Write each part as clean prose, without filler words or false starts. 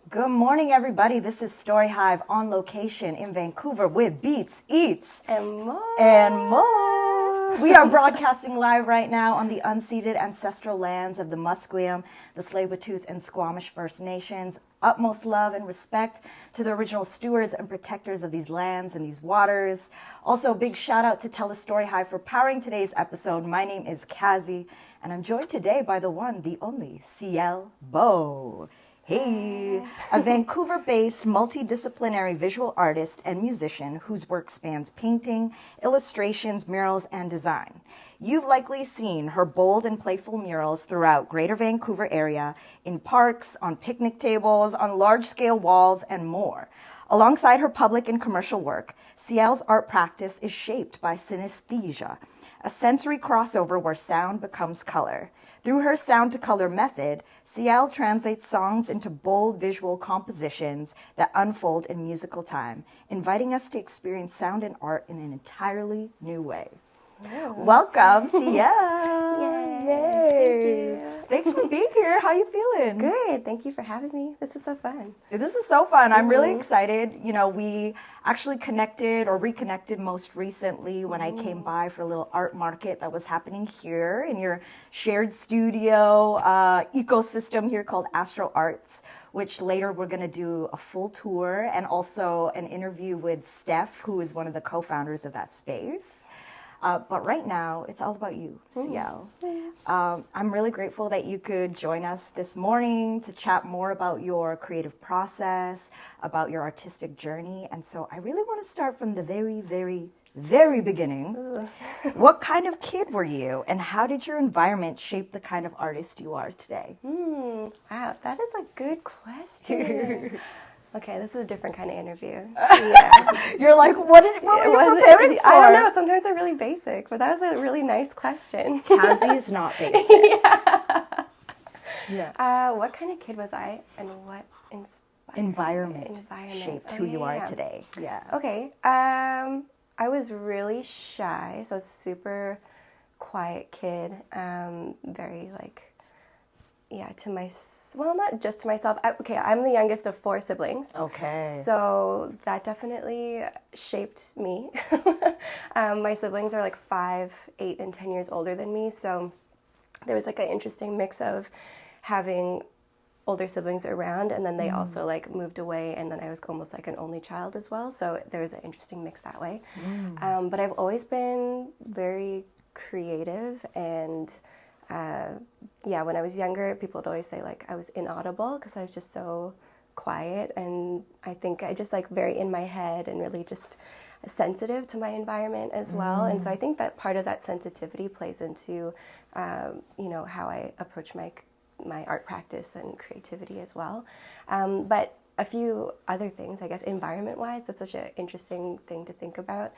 Good morning, everybody. This is Storyhive on location in Vancouver with Beats, Eats, and more. We are broadcasting live right now on the unceded ancestral lands of the Musqueam, the Tsleil-Waututh, and Squamish First Nations. Utmost love and respect to the original stewards and protectors of these lands and these waters. Also, a big shout out to TELUS STORYHIVE for powering today's episode. My name is Kazi, and I'm joined today by the one, the only, Ciele Beau. Hey, a Vancouver-based multidisciplinary visual artist and musician whose work spans painting, illustrations, murals, and design. You've likely seen her bold and playful murals throughout Greater Vancouver area, in parks, on picnic tables, on large-scale walls, and more. Alongside her public and commercial work, Ciele's art practice is shaped by synesthesia, a sensory crossover where sound becomes color. Through her sound-to-color method, Ciele translates songs into bold visual compositions that unfold in musical time, inviting us to experience sound and art in an entirely new way. Oh. Welcome, Ciele! Yay! Thanks for being here. How you feeling? Good. Thank you for having me. This is so fun. This is so fun. I'm really excited. You know, we actually connected or reconnected most recently when I came by for a little art market that was happening here in your shared studio ecosystem here called Astro Arts, which later we're going to do a full tour and also an interview with Steph, who is one of the co-founders of that space. But right now, it's all about you, Ciele. I'm really grateful that you could join us this morning to chat more about your creative process, about your artistic journey. And so I really want to start from the very, very, very beginning. What kind of kid were you, and how did your environment shape the kind of artist you are today? Wow, that is a good question. Okay, this is a different kind of interview. You're like, what were you preparing for? I don't know. Sometimes they're really basic, but that was a really nice question. Kazi's not basic. What kind of kid was I, and what environment shaped who you are today? Yeah. Okay. I was really shy, so super quiet kid. Very not just to myself. I'm the youngest of 4 siblings. Okay. So that definitely shaped me. My siblings are like 5, 8, and 10 years older than me. So there was like an interesting mix of having older siblings around, and then they also like moved away, and then I was almost like an only child as well. So there was an interesting mix that way. But I've always been very creative, and when I was younger, people would always say like I was inaudible because I was just so quiet, and I think I just like very in my head and really just sensitive to my environment as well. And so I think that part of that sensitivity plays into how I approach my art practice and creativity as well. But a few other things, I guess, environment-wise, that's such an interesting thing to think about.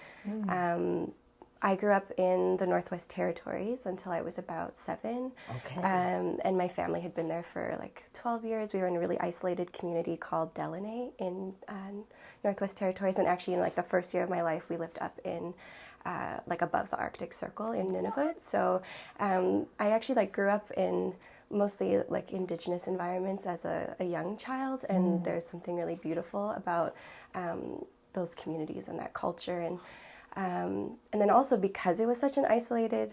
I grew up in the Northwest Territories until I was about 7. Okay. And my family had been there for like 12 years. We were in a really isolated community called Delaney in Northwest Territories. And actually in like the first year of my life, we lived up in like above the Arctic Circle in Nunavut. So I actually like grew up in mostly like indigenous environments as a young child. And there's something really beautiful about those communities and that culture. And then also because it was such an isolated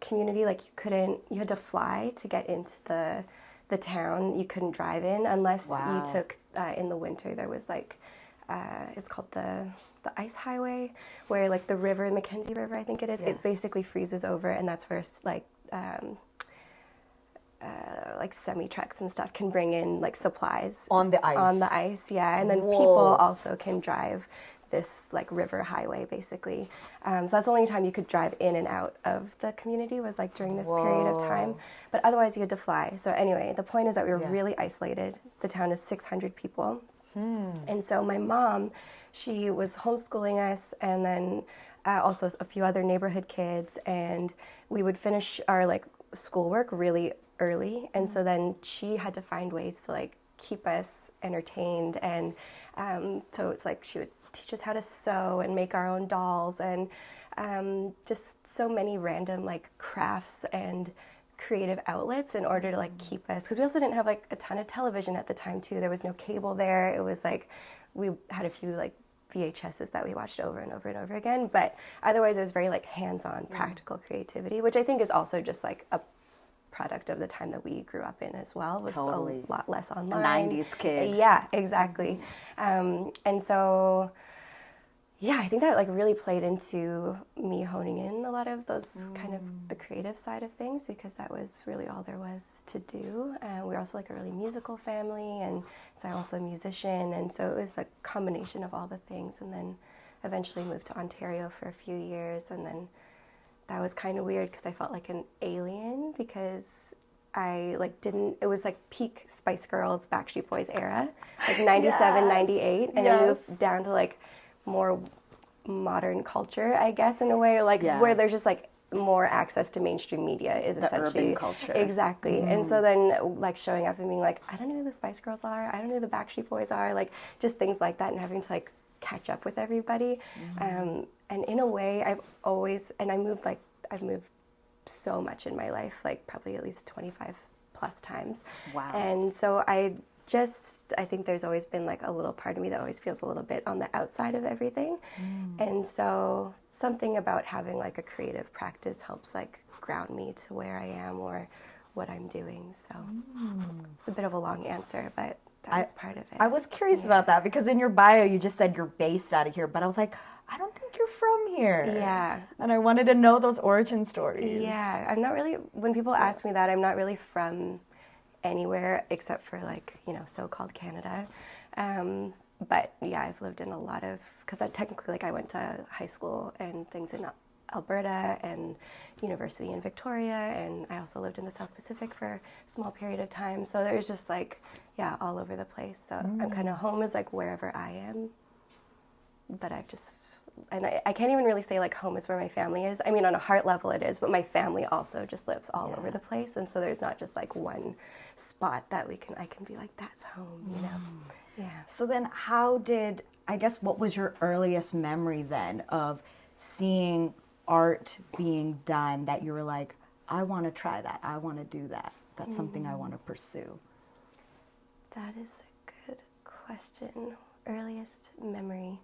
community, like you had to fly to get into the town. You couldn't drive in unless you took, in the winter, there was like, it's called the ice highway, where like the river, Mackenzie River, I think it is, it basically freezes over, and that's where like semi-trucks and stuff can bring in like supplies. On the ice, yeah. And then people also can drive this like river highway basically. So that's the only time you could drive in and out of the community was like during this period of time. But otherwise you had to fly. So anyway, the point is that we were really isolated. The town is 600 people. And so my mom, she was homeschooling us, and then also a few other neighborhood kids, and we would finish our like schoolwork really early. And so then she had to find ways to like keep us entertained. And so it's like she would teach us how to sew and make our own dolls, and just so many random like crafts and creative outlets in order to like keep us, because we also didn't have like a ton of television at the time too. There was no cable there. It was like we had a few like VHSs that we watched over and over and over again, but otherwise it was very like hands-on practical creativity, which I think is also just like a product of the time that we grew up in as well. It was a lot less online. A 90s kid. Yeah, exactly. And so yeah, I think that like really played into me honing in a lot of those kind of the creative side of things, because that was really all there was to do. We were also like a really musical family, and so I'm also a musician, and so it was a combination of all the things. And then eventually moved to Ontario for a few years, and then that was kind of weird because I felt like an alien, because I like didn't, it was like peak Spice Girls, Backstreet Boys era, like 97, 98, and I moved down to like more modern culture, I guess, in a way, like where there's just like more access to mainstream media is the essentially urban culture. Exactly. And so then like showing up and being like, I don't know who the Spice Girls are, I don't know who the Backstreet Boys are, like just things like that, and having to like catch up with everybody. And in a way I've moved so much in my life, like probably at least 25 plus times. Wow. And so I think there's always been like a little part of me that always feels a little bit on the outside of everything. And so something about having like a creative practice helps like ground me to where I am or what I'm doing. So it's a bit of a long answer, but that was part of it. I was curious about that, because in your bio you just said you're based out of here, but I was like, I don't think you're from here. Yeah. And I wanted to know those origin stories. Yeah, I'm not really, when people ask me that, I'm not really from anywhere except for like, you know, so-called Canada. But yeah, I've lived in a lot of, because technically like I went to high school and things in Alberta and university in Victoria, and I also lived in the South Pacific for a small period of time. So there's just like, yeah, all over the place. So I'm kind of, home is like wherever I am. But I've just, and I can't even really say like home is where my family is. I mean, on a heart level it is, but my family also just lives all over the place. And so there's not just like one spot that I can be like, that's home, you know? Yeah. So then what was your earliest memory then of seeing art being done that you were like, I want to try that, I want to do that, that's something I want to pursue? That is a good question. Earliest memory.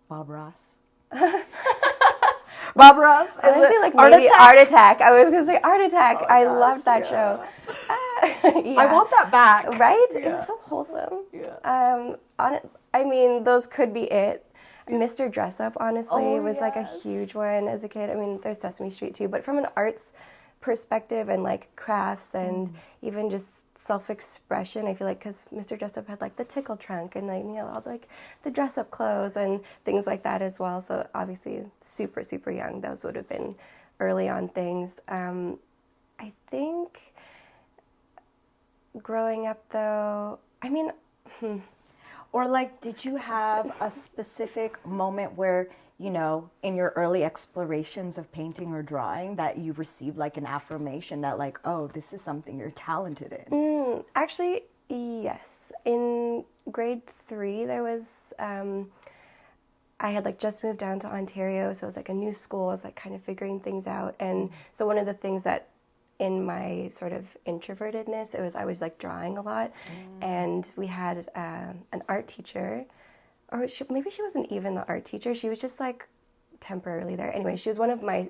Bob Ross. Bob Ross? Honestly, like maybe Art Attack. I was going to say Art Attack. Oh I gosh, loved that show. I want that back. Right? Yeah. It was so wholesome. Yeah. I mean, those could be it. Mr. Dress Up, honestly, was like a yes. huge one as a kid. I mean, there's Sesame Street too, but from an arts perspective and like crafts and even just self-expression, I feel like, because Mr. Dress Up had like the tickle trunk and like, you know, all like the dress up clothes and things like that as well. So obviously super, super young, those would have been early on things. I think growing up though, I mean, Or like, did you have a specific moment where, you know, in your early explorations of painting or drawing, that you received like an affirmation that like, oh, this is something you're talented in? Actually, yes. In grade 3, there was, I had like just moved down to Ontario, so it was like a new school. I was like kind of figuring things out. And so one of the things that in my sort of introvertedness, I was like drawing a lot. And we had an art teacher, or maybe she wasn't even the art teacher. She was just like temporarily there. Anyway, she was one of my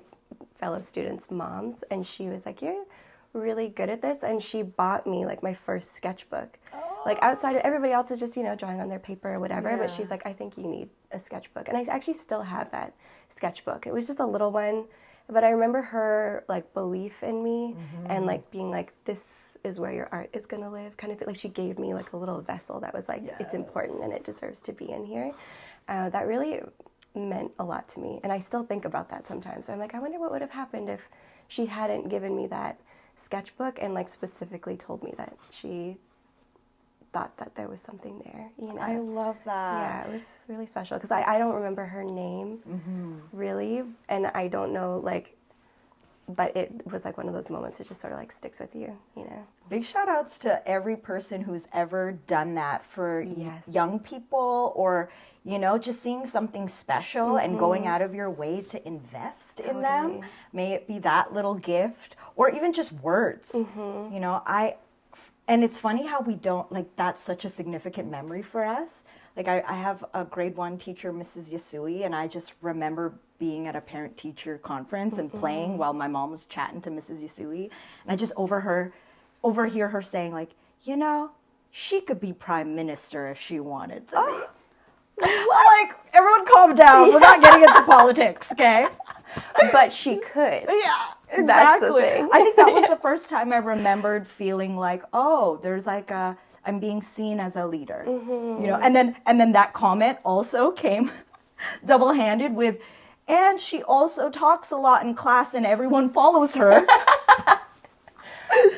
fellow students' moms, and she was like, you're really good at this. And she bought me like my first sketchbook. Like outside, everybody else was just, you know, drawing on their paper or whatever. But she's like, I think you need a sketchbook. And I actually still have that sketchbook. It was just a little one. But I remember her like belief in me and like being like, this is where your art is going to live, kind of thing. Like she gave me like a little vessel that was like, it's important and it deserves to be in here. That really meant a lot to me. And I still think about that sometimes. So I'm like, I wonder what would have happened if she hadn't given me that sketchbook and like specifically told me that she thought that there was something there, you know. I love that. Yeah, it was really special because I don't remember her name really, and I don't know like but it was like one of those moments that just sort of like sticks with you, you know. Big shout outs to every person who's ever done that for young people, or, you know, just seeing something special and going out of your way to invest in them. May it be that little gift or even just words. You know, and it's funny how we don't, like, that's such a significant memory for us. Like, I have a grade 1 teacher, Mrs. Yasui, and I just remember being at a parent-teacher conference and playing while my mom was chatting to Mrs. Yasui. And I just overhear her saying, like, you know, she could be prime minister if she wanted to be. Like, everyone calm down. We're not getting into politics, okay? But she could. Yeah, exactly. That's the thing. I think that was the first time I remembered feeling like, oh, there's like I'm being seen as a leader, you know. And then that comment also came double-handed with, and she also talks a lot in class, and everyone follows her.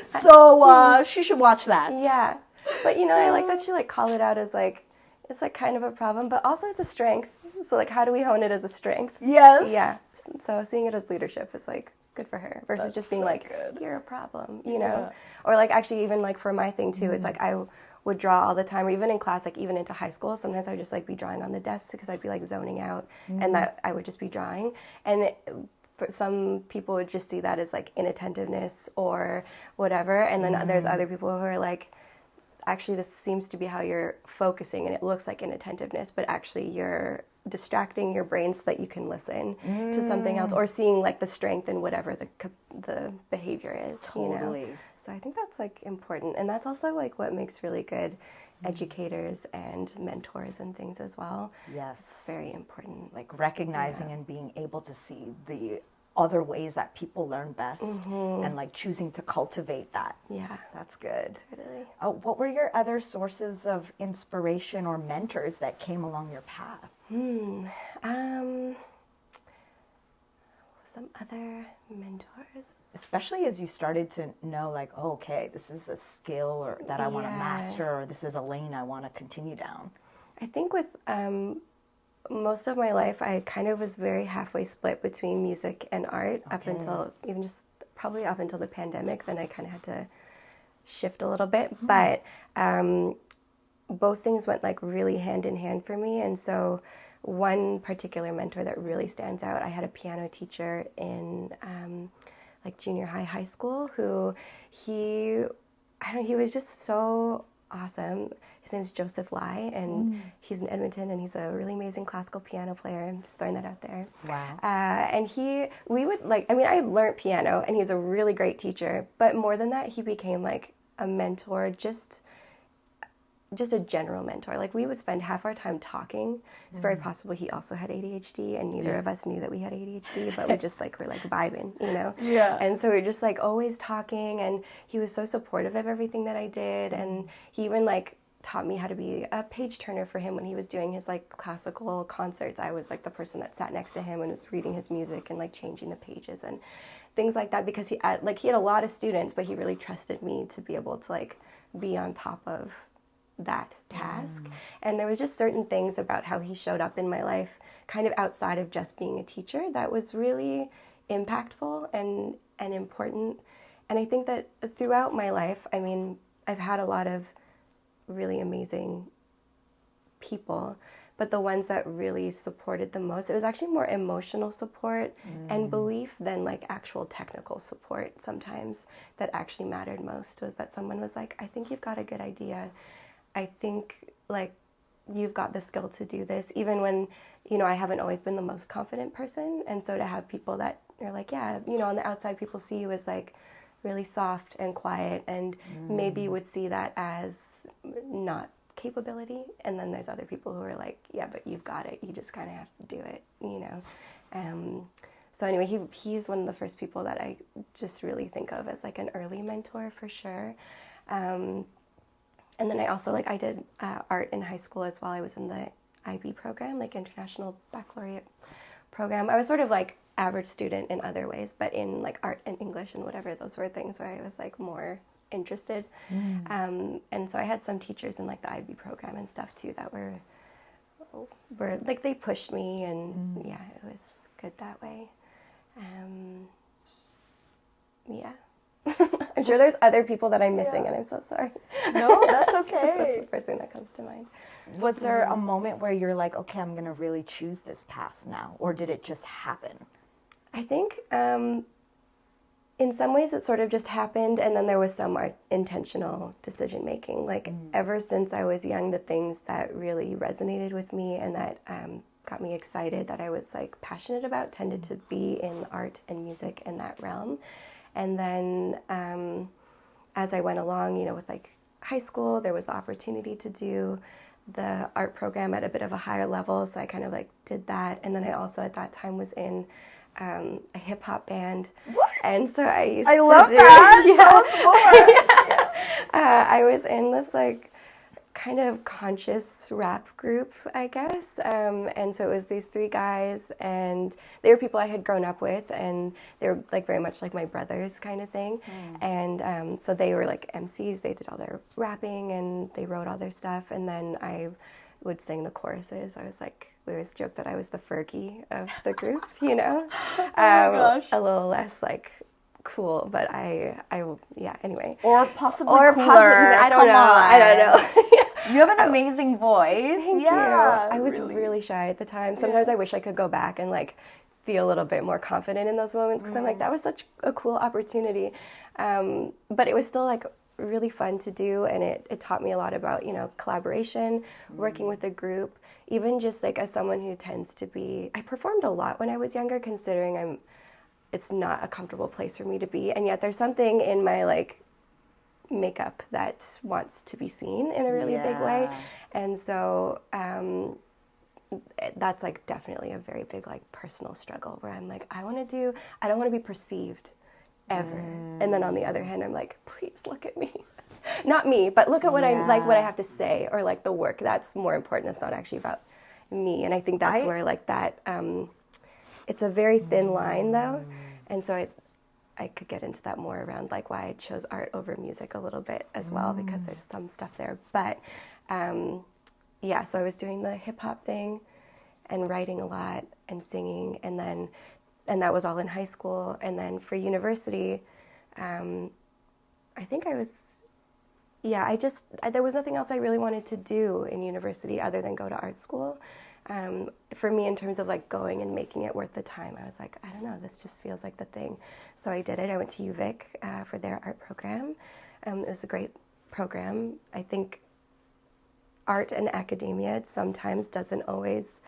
So she should watch that. Yeah, but you know, I like that she like called it out as like, it's like kind of a problem, but also it's a strength. So like, how do we hone it as a strength? Yes. Yeah. So seeing it as leadership is like good for her versus That's just being so like, good. you're a problem, you know? Or like actually even like for my thing too, it's like I would draw all the time, or even in class, like even into high school, sometimes I would just like be drawing on the desk because I'd be like zoning out and that I would just be drawing. And for some people would just see that as like inattentiveness or whatever. And then there's other people who are like, actually this seems to be how you're focusing and it looks like inattentiveness, but actually you're distracting your brain so that you can listen to something else, or seeing like the strength in whatever the behavior is. Totally. You know? So I think that's like important, and that's also like what makes really good educators and mentors and things as well. Yes. It's very important. Like recognizing and being able to see the other ways that people learn best and like choosing to cultivate that. Yeah. That's good. Totally. What were your other sources of inspiration or mentors that came along your path? Some other mentors. Especially as you started to know, like, oh, okay, this is a skill or that I want to master, or this is a lane I want to continue down. I think with most of my life, I kind of was very halfway split between music and art up until even just probably up until the pandemic. Then I kind of had to shift a little bit, but both things went like really hand in hand for me. And so one particular mentor that really stands out, I had a piano teacher in like junior high school who he was just so awesome. His name's Joseph Lai, and he's in Edmonton, and he's a really amazing classical piano player. I'm just throwing that out there. Wow. And we would like, I mean, I learned piano, and he's a really great teacher, but more than that, he became like a mentor, just a general mentor. Like we would spend half our time talking. It's very possible he also had ADHD, and neither of us knew that we had ADHD, but we just like were like vibing, you know? Yeah. And so we were just like always talking, and he was so supportive of everything that I did. And he even like taught me how to be a page turner for him when he was doing his like classical concerts. I was like the person that sat next to him and was reading his music and like changing the pages and things like that, because he had a lot of students, but he really trusted me to be able to like be on top of that task. And there was just certain things about how he showed up in my life kind of outside of just being a teacher that was really impactful and important. And I think that throughout my life, I mean, I've had a lot of really amazing people, but the ones that really supported the most, it was actually more emotional support and belief than like actual technical support sometimes that actually mattered most. Was that someone was like, I think you've got a good idea. I think like you've got the skill to do this, even when, you know, I haven't always been the most confident person. And so to have people that are like, yeah, you know, on the outside people see you as like really soft and quiet, and maybe would see that as not capability. And then there's other people who are like, yeah, but you've got it. You just kind of have to do it, you know? So anyway, he's one of the first people that I just really think of as like an early mentor for sure. And then I also, like, I did art in high school as well. I was in the IB program, like International Baccalaureate program. I was sort of like average student in other ways, but in like art and English and whatever, those were things where I was like more interested. And so I had some teachers in like the IB program and stuff too that were like, they pushed me, and yeah, it was good that way. Yeah. I'm sure there's other people that I'm missing, and I'm so sorry. No, that's okay. That's the first thing that comes to mind. Was there a moment where you're like, okay, I'm going to really choose this path now? Or did it just happen? I think in some ways it sort of just happened, and then there was some intentional decision making. Like ever since I was young, the things that really resonated with me and that got me excited, that I was like passionate about, tended to be in art and music in that realm. And then as I went along, you know, with like high school, there was the opportunity to do the art program at a bit of a higher level. So I kind of like did that. And then I also at that time was in a hip hop band. What? And so I love that. Yeah, Tell us more. yeah. I was in this like kind of conscious rap group, I guess. And so it was these three guys, and they were people I had grown up with, and they were like very much like my brothers kind of thing. And so they were like MCs, they did all their rapping and they wrote all their stuff, and then I would sing the choruses. I was like, we always joke that I was the Fergie of the group, you know? Oh my gosh. A little less like cool, but yeah, anyway. Or possibly Or cooler. I don't know. I don't know. You have an amazing voice. Thank you. I was really shy at the time. Sometimes I wish I could go back and like feel a little bit more confident in those moments, because I'm like, that was such a cool opportunity. But it was still like really fun to do, and it taught me a lot about, you know, collaboration, working with a group, even just like as someone who tends to be, I performed a lot when I was younger, considering it's not a comfortable place for me to be, and yet there's something in my like makeup that wants to be seen in a really big way. And so that's like definitely a very big like personal struggle, where I'm like, I don't want to be perceived ever. And then on the other hand, I'm like, please look at me. Not me, but look at what I'm like, what I have to say, or like the work. That's more important. It's not actually about me. And I think that's where like that it's a very thin line though. And so I could get into that more around like why I chose art over music a little bit as well, because there's some stuff there. But yeah, so I was doing the hip hop thing and writing a lot and singing, and that was all in high school. And then for university, I think I was, there was nothing else I really wanted to do in university other than go to art school. For me, in terms of like going and making it worth the time, I was like, I don't know, this just feels like the thing. So I did it. I went to UVic for their art program. It was a great program. I think art and academia sometimes doesn't always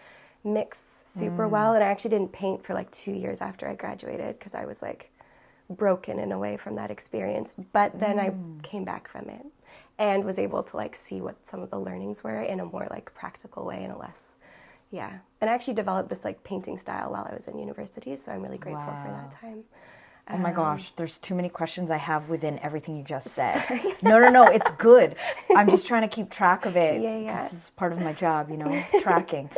mix super well. And I actually didn't paint for like 2 years after I graduated, because I was like broken in a way from that experience. But then I came back from it and was able to like see what some of the learnings were in a more like practical way, and a less. Yeah, and I actually developed this like painting style while I was in university, so I'm really grateful for that time. Oh my gosh, there's too many questions I have within everything you just said. Sorry. No, it's good. I'm just trying to keep track of it. Yeah. This is part of my job, you know, tracking.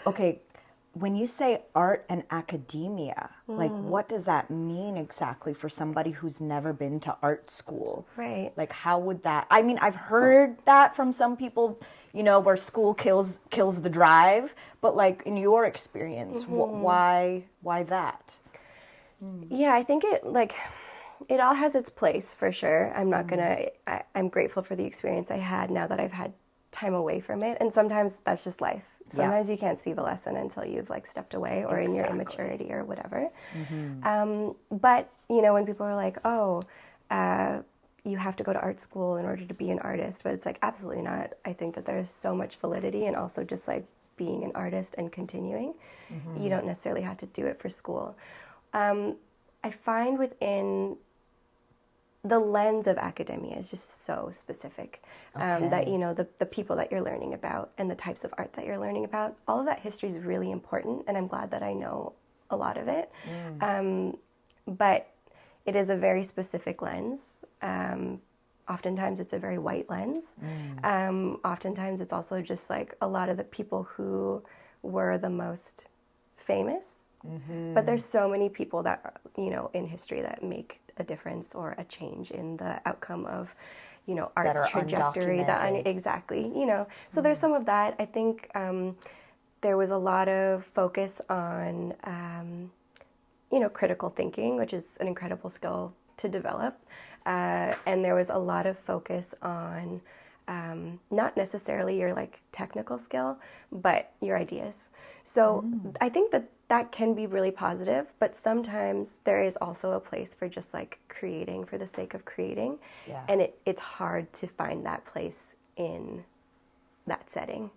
Okay, when you say art and academia, like what does that mean exactly for somebody who's never been to art school? Right. Like how would that, I mean, I've heard that from some people, you know, where school kills the drive, but like in your experience, why that? Yeah, I think it all has its place for sure. I'm grateful for the experience I had now that I've had time away from it. And sometimes that's just life. Sometimes you can't see the lesson until you've like stepped away, or in your immaturity or whatever. But, you know, when people are like, oh, you have to go to art school in order to be an artist, but it's like, absolutely not. I think that there's so much validity, and also just like being an artist and continuing. You don't necessarily have to do it for school. I find within the lens of academia is just so specific, that, you know, the people that you're learning about and the types of art that you're learning about, all of that history is really important, and I'm glad that I know a lot of it. But it is a very specific lens. Oftentimes it's a very white lens. Oftentimes it's also just like a lot of the people who were the most famous. But there's so many people that, you know, in history that make a difference or a change in the outcome of, you know, art's trajectory. Exactly, you know. So there's some of that. I think there was a lot of focus on critical thinking, which is an incredible skill to develop. And there was a lot of focus on not necessarily your like technical skill, but your ideas. So I think that can be really positive, but sometimes there is also a place for just like creating for the sake of creating. Yeah. And it's hard to find that place in that setting,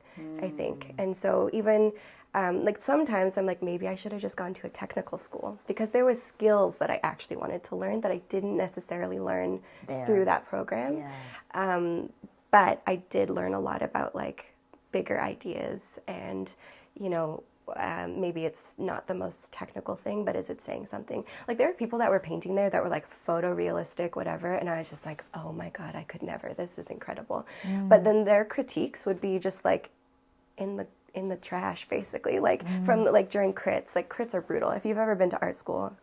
I think. And so even like sometimes I'm like, maybe I should have just gone to a technical school, because there was skills that I actually wanted to learn that I didn't necessarily learn through that program. Yeah. But I did learn a lot about like bigger ideas and, maybe it's not the most technical thing, but is it saying something? Like there were people that were painting there that were like photorealistic, whatever. And I was just like, oh my God, I could never, this is incredible. But then their critiques would be just like in the trash, basically, like from like during crits. Like crits are brutal. If you've ever been to art school,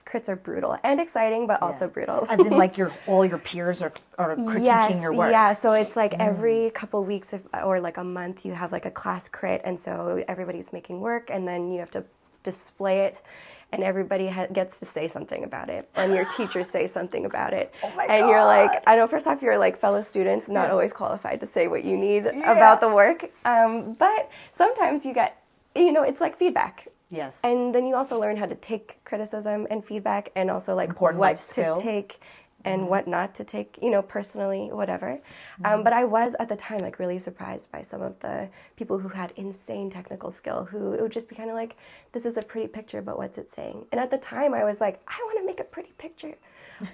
crits are brutal and exciting, but also brutal. As in like all your peers are critiquing your work. Yeah, so it's like every couple weeks or like a month you have like a class crit, and so everybody's making work and then you have to display it, and everybody gets to say something about it, and your teachers say something about it. Oh my and God. You're like, I know first off you're like fellow students, not always qualified to say what you need about the work, but sometimes you get, it's like feedback. Yes. And then you also learn how to take criticism and feedback, and also like Important what life skill. to take and what not to take, personally, whatever. But I was at the time like really surprised by some of the people who had insane technical skill, who it would just be kind of like, this is a pretty picture, but what's it saying? And at the time I was like, I want to make a pretty picture.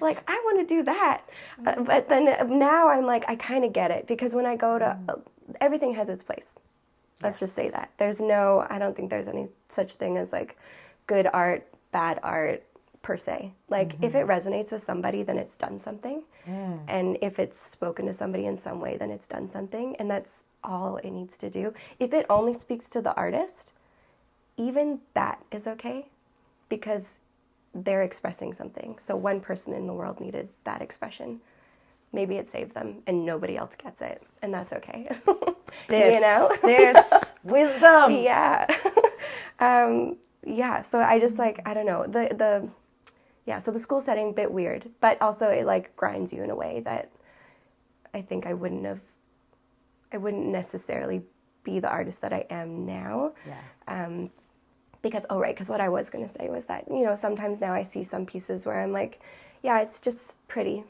Like, I want to do that. But then now I'm like, I kind of get it, because when I go to, everything has its place. Let's just say that. I don't think there's any such thing as like good art, bad art per se. Like if it resonates with somebody, then it's done something. And if it's spoken to somebody in some way, then it's done something. And that's all it needs to do. If it only speaks to the artist, even that is okay, because they're expressing something. So one person in the world needed that expression. Maybe it saved them and nobody else gets it, and that's okay. This wisdom. Yeah. So I just like, I don't know, so the school setting, bit weird, but also it like grinds you in a way that I think I wouldn't necessarily be the artist that I am now. Yeah. Because what I was going to say was that, sometimes now I see some pieces where I'm like, yeah, it's just pretty.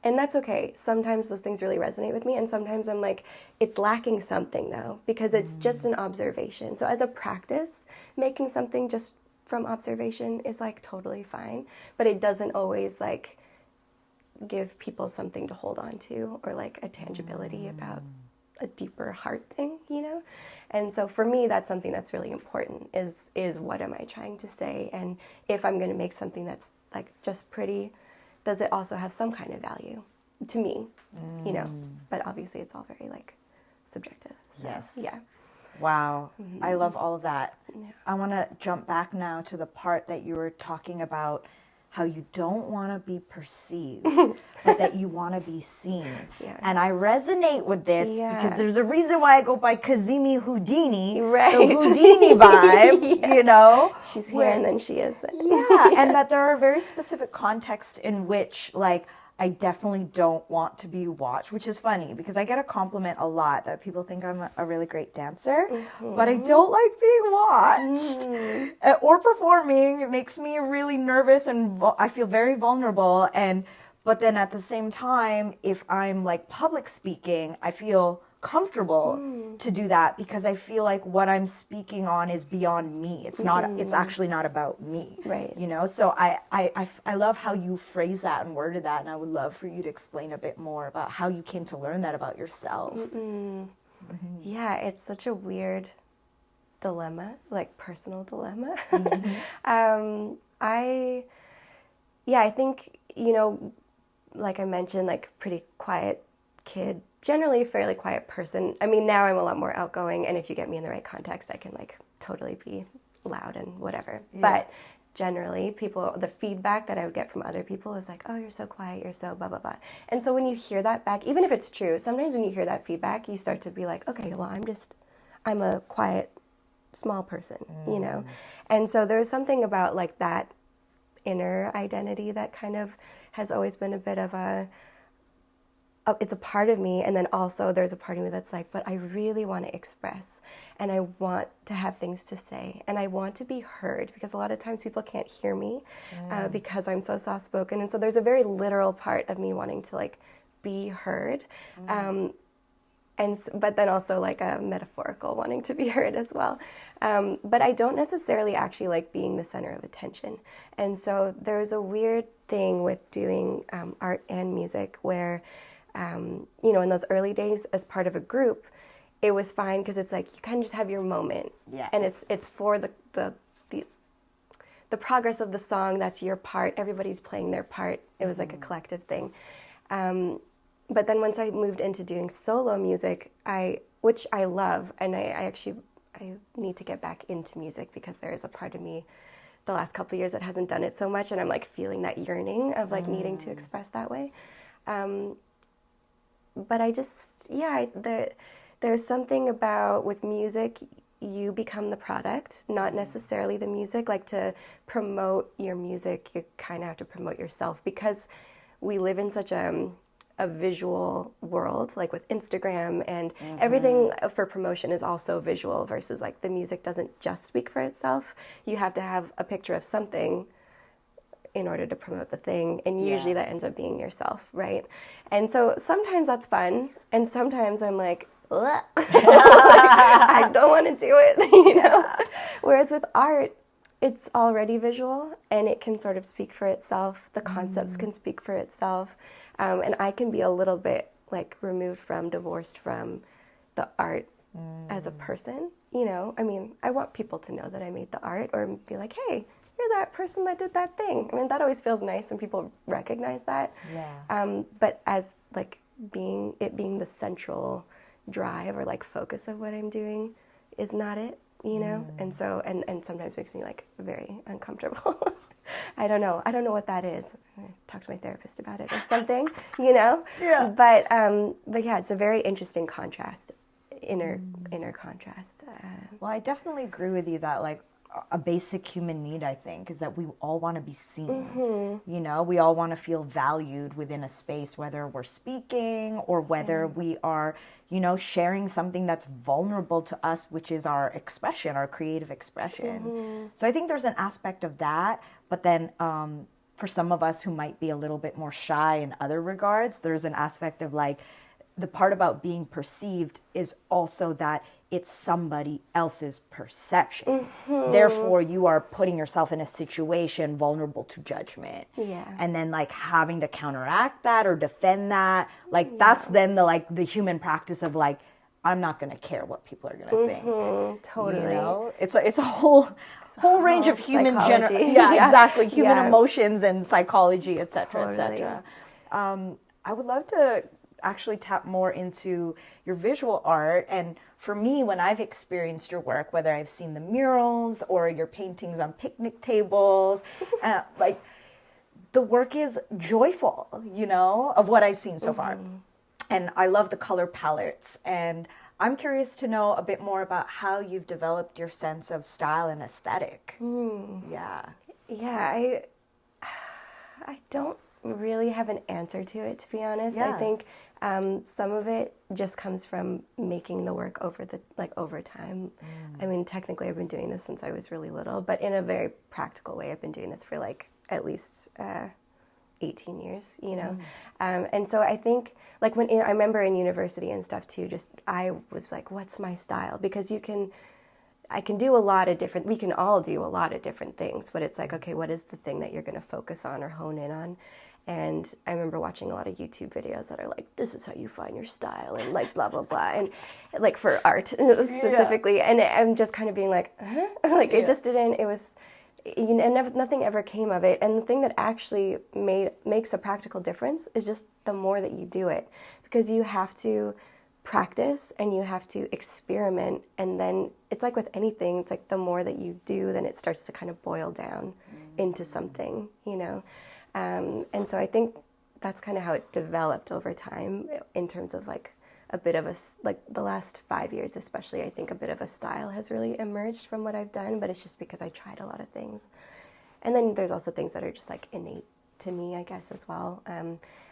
And that's okay. Sometimes those things really resonate with me, and sometimes I'm like, it's lacking something though, because it's just an observation. So as a practice, making something just from observation is like totally fine, but it doesn't always like give people something to hold on to, or like a tangibility about a deeper heart thing, And so for me, that's something that's really important, is what am I trying to say? And if I'm going to make something that's like just pretty, does it also have some kind of value to me, But obviously it's all very like subjective. So, yes. Yeah. Wow. I love all of that. Yeah. I want to jump back now to the part that you were talking about, how you don't want to be perceived, but that you want to be seen. Yeah. And I resonate with this because there's a reason why I go by Kazemi Houdini, right. the Houdini vibe, She's here and then she isn't. Yeah, and that there are very specific contexts in which, like, I definitely don't want to be watched, which is funny because I get a compliment a lot that people think I'm a really great dancer, but I don't like being watched or performing. It makes me really nervous and I feel very vulnerable. But then at the same time, if I'm like public speaking, I feel comfortable to do that because I feel like what I'm speaking on is beyond me. It's not. It's actually not about me. Right. So I love how you phrase that and worded that, and I would love for you to explain a bit more about how you came to learn that about yourself. Yeah, it's such a weird dilemma, like personal dilemma. I think, like I mentioned, like pretty quiet kid, generally a fairly quiet person. I mean, now I'm a lot more outgoing, and if you get me in the right context, I can like totally be loud and whatever. Yeah. But generally, the feedback that I would get from other people is like, oh, you're so quiet, you're so blah, blah, blah. And so when you hear that back, even if it's true, sometimes when you hear that feedback, you start to be like, okay, well, I'm a quiet small person, you know? And so there's something about like that inner identity that kind of has always been a bit of it's a part of me, and then also there's a part of me that's like, but I really want to express, and I want to have things to say, and I want to be heard, because a lot of times people can't hear me because I'm so soft-spoken, and so there's a very literal part of me wanting to like be heard, but then also like a metaphorical wanting to be heard as well. But I don't necessarily actually like being the center of attention, and so there's a weird thing with doing art and music where you know, in those early days as part of a group, it was fine because it's like you kind of just have your moment, and it's for the progress of the song. That's your part. Everybody's playing their part. It was like a collective thing. But then once I moved into doing solo music, which I love, and I need to get back into music because there is a part of me the last couple of years that hasn't done it so much, and I'm like feeling that yearning of like needing to express that way. But I just, there's something about with music, you become the product, not necessarily the music. Like to promote your music, you kind of have to promote yourself because we live in such a visual world, like with Instagram and everything for promotion is also visual versus like the music doesn't just speak for itself. You have to have a picture of something in order to promote the thing, and usually that ends up being yourself, right? And so sometimes that's fun, and sometimes I'm like, like I don't want to do it, you know? Whereas with art, it's already visual, and it can sort of speak for itself. The concepts can speak for itself, and I can be a little bit like divorced from the art as a person, you know? I mean, I want people to know that I made the art, or be like, hey, you're that person that did that thing. I mean, that always feels nice when people recognize that. But as like being the central drive or like focus of what I'm doing is not it, you know? And so, and sometimes makes me like very uncomfortable. I don't know what that is. I talk to my therapist about it or something, you know? But yeah, it's a very interesting contrast, inner contrast. Well, I definitely agree with you that like a basic human need, I think, is that we all want to be seen. You know, we all want to feel valued within a space, whether we're speaking or whether we are, you know, sharing something that's vulnerable to us, which is our expression, our creative expression. So I think there's an aspect of that. But then for some of us who might be a little bit more shy in other regards, there's an aspect of like, the part about being perceived is also that it's somebody else's perception. Therefore, you are putting yourself in a situation vulnerable to judgment. And then like having to counteract that or defend that, like that's then the human practice of like, I'm not going to care what people are going to think. Totally. You know? It's a whole range of human human emotions and psychology, et cetera, et cetera. I would love to actually tap more into your visual art. And for me, when I've experienced your work, whether I've seen the murals or your paintings on picnic tables, like the work is joyful, you know, of what I've seen so far. And I love the color palettes. And I'm curious to know a bit more about how you've developed your sense of style and aesthetic. Yeah, I don't really have an answer to it, to be honest. I think some of it just comes from making the work over time. I mean, technically I've been doing this since I was really little, but in a very practical way, I've been doing this for like at least 18 years, you know? And so I think like I remember in university and stuff too, I was like, what's my style? Because I can do a lot of different, we can all do a lot of different things, but it's like, okay, what is the thing that you're going to focus on or hone in on? And I remember watching a lot of YouTube videos that are like, this is how you find your style and like blah, blah, blah. And like for art specifically. And I'm just kind of being like, like it just didn't, it was, you know, nothing ever came of it. And the thing that actually makes a practical difference is just the more that you do it, because you have to practice and you have to experiment. And then it's like with anything, it's like the more that you do, then it starts to kind of boil down into something, you know? And so I think that's kind of how it developed over time in terms of like a bit of like the last 5 years especially, I think a bit of a style has really emerged from what I've done, but it's just because I tried a lot of things. And then there's also things that are just like innate to me, I guess, as well.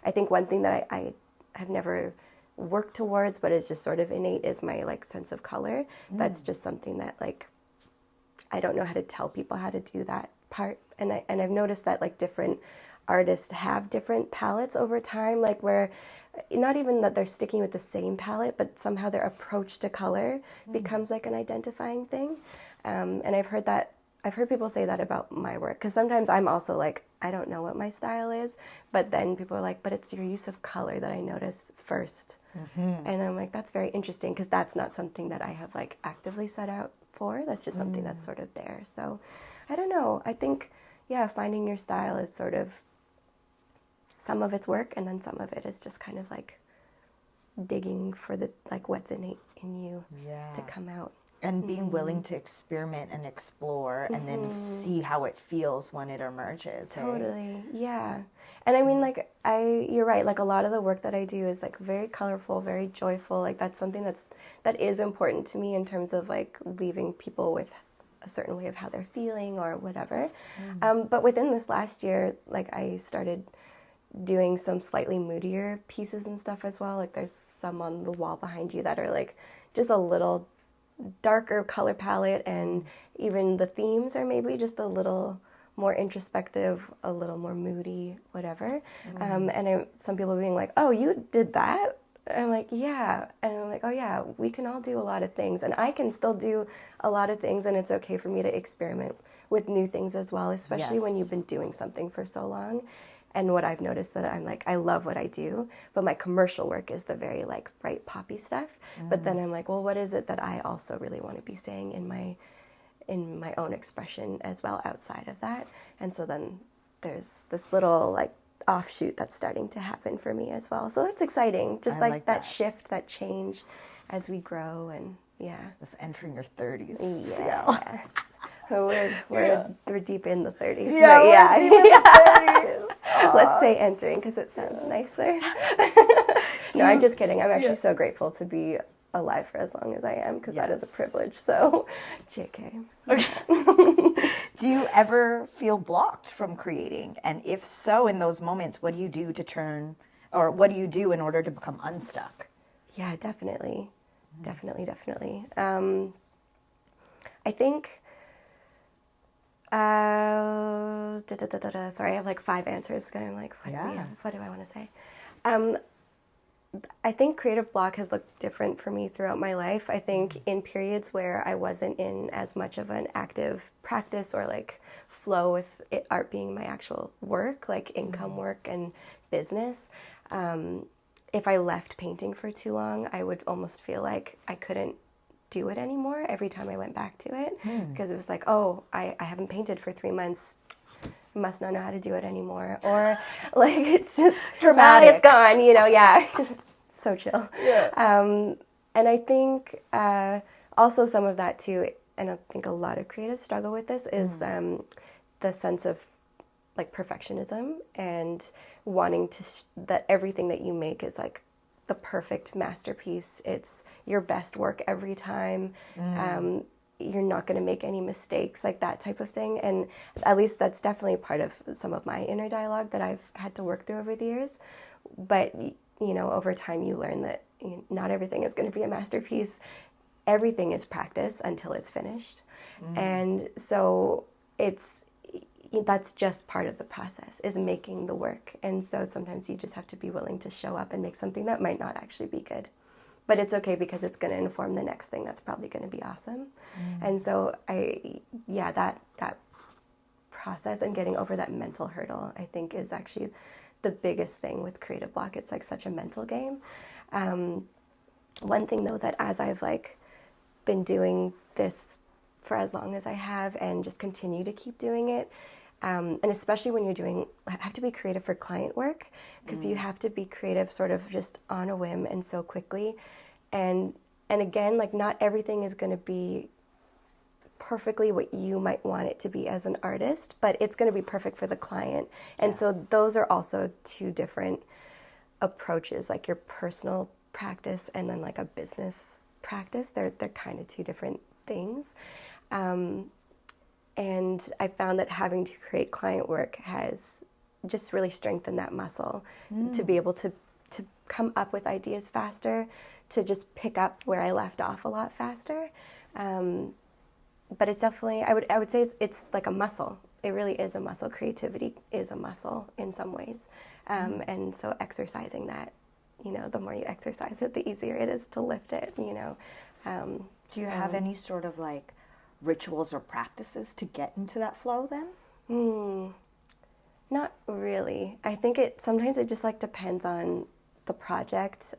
I think one thing that I have never worked towards, but is just sort of innate, is my like sense of color. That's just something that like I don't know how to tell people how to do that part. And I've noticed that like different artists have different palettes over time, like where not even that they're sticking with the same palette, but somehow their approach to color becomes like an identifying thing. And I've heard people say that about my work, because sometimes I'm also like, I don't know what my style is, but then people are like, but it's your use of color that I notice first. And I'm like, that's very interesting, because that's not something that I have like actively set out for. That's just something that's sort of there. So I don't know. I think, yeah, finding your style is sort of, some of it's work, and then some of it is just kind of like digging for the like what's innate in you to come out. And being willing to experiment and explore and then see how it feels when it emerges. Totally, yeah. And I mean, like, you're right, like a lot of the work that I do is like very colorful, very joyful. Like that's something that is important to me in terms of like leaving people with a certain way of how they're feeling or whatever. But within this last year, like I started doing some slightly moodier pieces and stuff as well. Like there's some on the wall behind you that are like just a little darker color palette, and even the themes are maybe just a little more introspective, a little more moody, whatever. And some people being like, oh, you did that? And I'm like, yeah. And I'm like, oh yeah, we can all do a lot of things, and I can still do a lot of things, and it's okay for me to experiment with new things as well, especially when you've been doing something for so long. And what I've noticed that I'm like, I love what I do, but my commercial work is the very like bright poppy stuff. But then I'm like, well, what is it that I also really want to be saying in my own expression as well outside of that? And so then there's this little like offshoot that's starting to happen for me as well. So that's exciting. Just like that shift, that change as we grow, and It's entering your 30s. Yeah. We're deep in the 30s. Yeah, we're deep in the 30s. Let's say entering, because it sounds nicer. No, I'm just kidding. I'm actually so grateful to be alive for as long as I am, because that is a privilege. So, JK. Okay. Do you ever feel blocked from creating? And if so, in those moments, what do you do to turn, or what do you do in order to become unstuck? Yeah, definitely. Definitely. I think... sorry, I have like 5 answers. I'm like, what do I want to say? I think creative block has looked different for me throughout my life. I think in periods where I wasn't in as much of an active practice or like flow with art being my actual work, like income work and business, if I left painting for too long, I would almost feel like I couldn't do it anymore every time I went back to it, because it was like, oh, I haven't painted for 3 months, must not know how to do it anymore, or like it's just dramatic, it's gone, just so chill. And I think also some of that too, and I think a lot of creatives struggle with this, is the sense of like perfectionism and wanting to that everything that you make is like the perfect masterpiece. It's your best work every time. You're not going to make any mistakes, like that type of thing. And at least that's definitely part of some of my inner dialogue that I've had to work through over the years. But, over time you learn that not everything is going to be a masterpiece. Everything is practice until it's finished. And so that's just part of the process, is making the work. And so sometimes you just have to be willing to show up and make something that might not actually be good. But it's okay, because it's going to inform the next thing that's probably going to be awesome. And so that process and getting over that mental hurdle, I think, is actually the biggest thing with creative block. It's like such a mental game. One thing though, that as I've like been doing this for as long as I have and just continue to keep doing it, and especially when have to be creative for client work, because you have to be creative sort of just on a whim and so quickly. And again, like not everything is going to be perfectly what you might want it to be as an artist, but it's going to be perfect for the client. And so those are also 2 different approaches, like your personal practice and then like a business practice. They're kind of two different things. And I found that having to create client work has just really strengthened that muscle to be able to come up with ideas faster, to just pick up where I left off a lot faster. But it's definitely, I would say it's like a muscle. It really is a muscle. Creativity is a muscle in some ways. And so exercising that, you know, the more you exercise it, the easier it is to lift it, you know. Do you have any sort of like rituals or practices to get into that flow then? Not really. I think sometimes it just like depends on the project.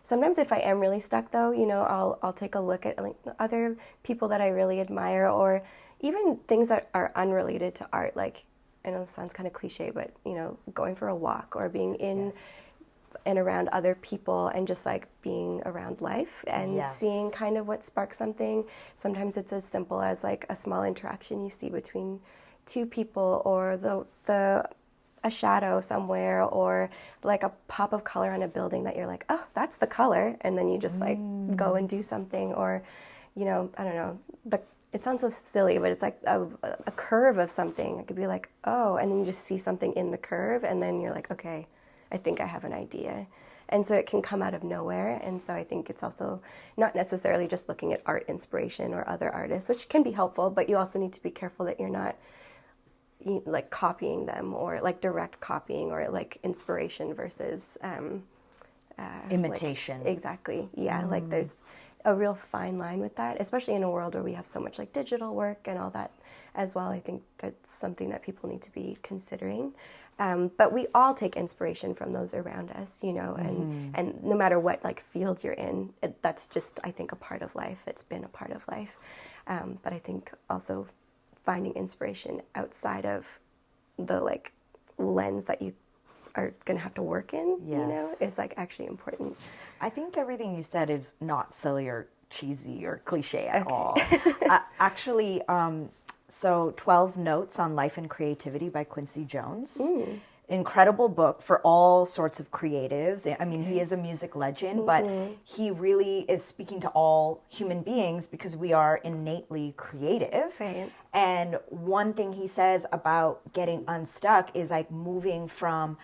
Sometimes if I am really stuck though, you know, I'll take a look at like other people that I really admire, or even things that are unrelated to art. Like, I know this sounds kind of cliche, but you know, going for a walk or being in and around other people and just like being around life and seeing kind of what sparks something. Sometimes it's as simple as like a small interaction you see between two people, or a shadow somewhere, or like a pop of color on a building that you're like, oh, that's the color, and then you just like go and do something. Or, you know, I don't know, it sounds so silly, but it's like a curve of something. It could be like, oh, and then you just see something in the curve, and then you're like, okay, I think I have an idea. And so it can come out of nowhere. And so I think it's also not necessarily just looking at art inspiration or other artists, which can be helpful, but you also need to be careful that you're not like copying them, or like direct copying, or like inspiration versus imitation. Like, exactly. Yeah. Like there's a real fine line with that, especially in a world where we have so much like digital work and all that as well. I think that's something that people need to be considering. But we all take inspiration from those around us, you know, and no matter what like field you're in, that's just, I think, a part of life. It's been a part of life. But I think also finding inspiration outside of the like lens that you are going to have to work in, you know, is like actually important. I think everything you said is not silly or cheesy or cliche at all. Actually, so 12 Notes on Life and Creativity by Quincy Jones. Incredible book for all sorts of creatives. I mean, he is a music legend, but he really is speaking to all human beings because we are innately creative. Right. And one thing he says about getting unstuck is like moving from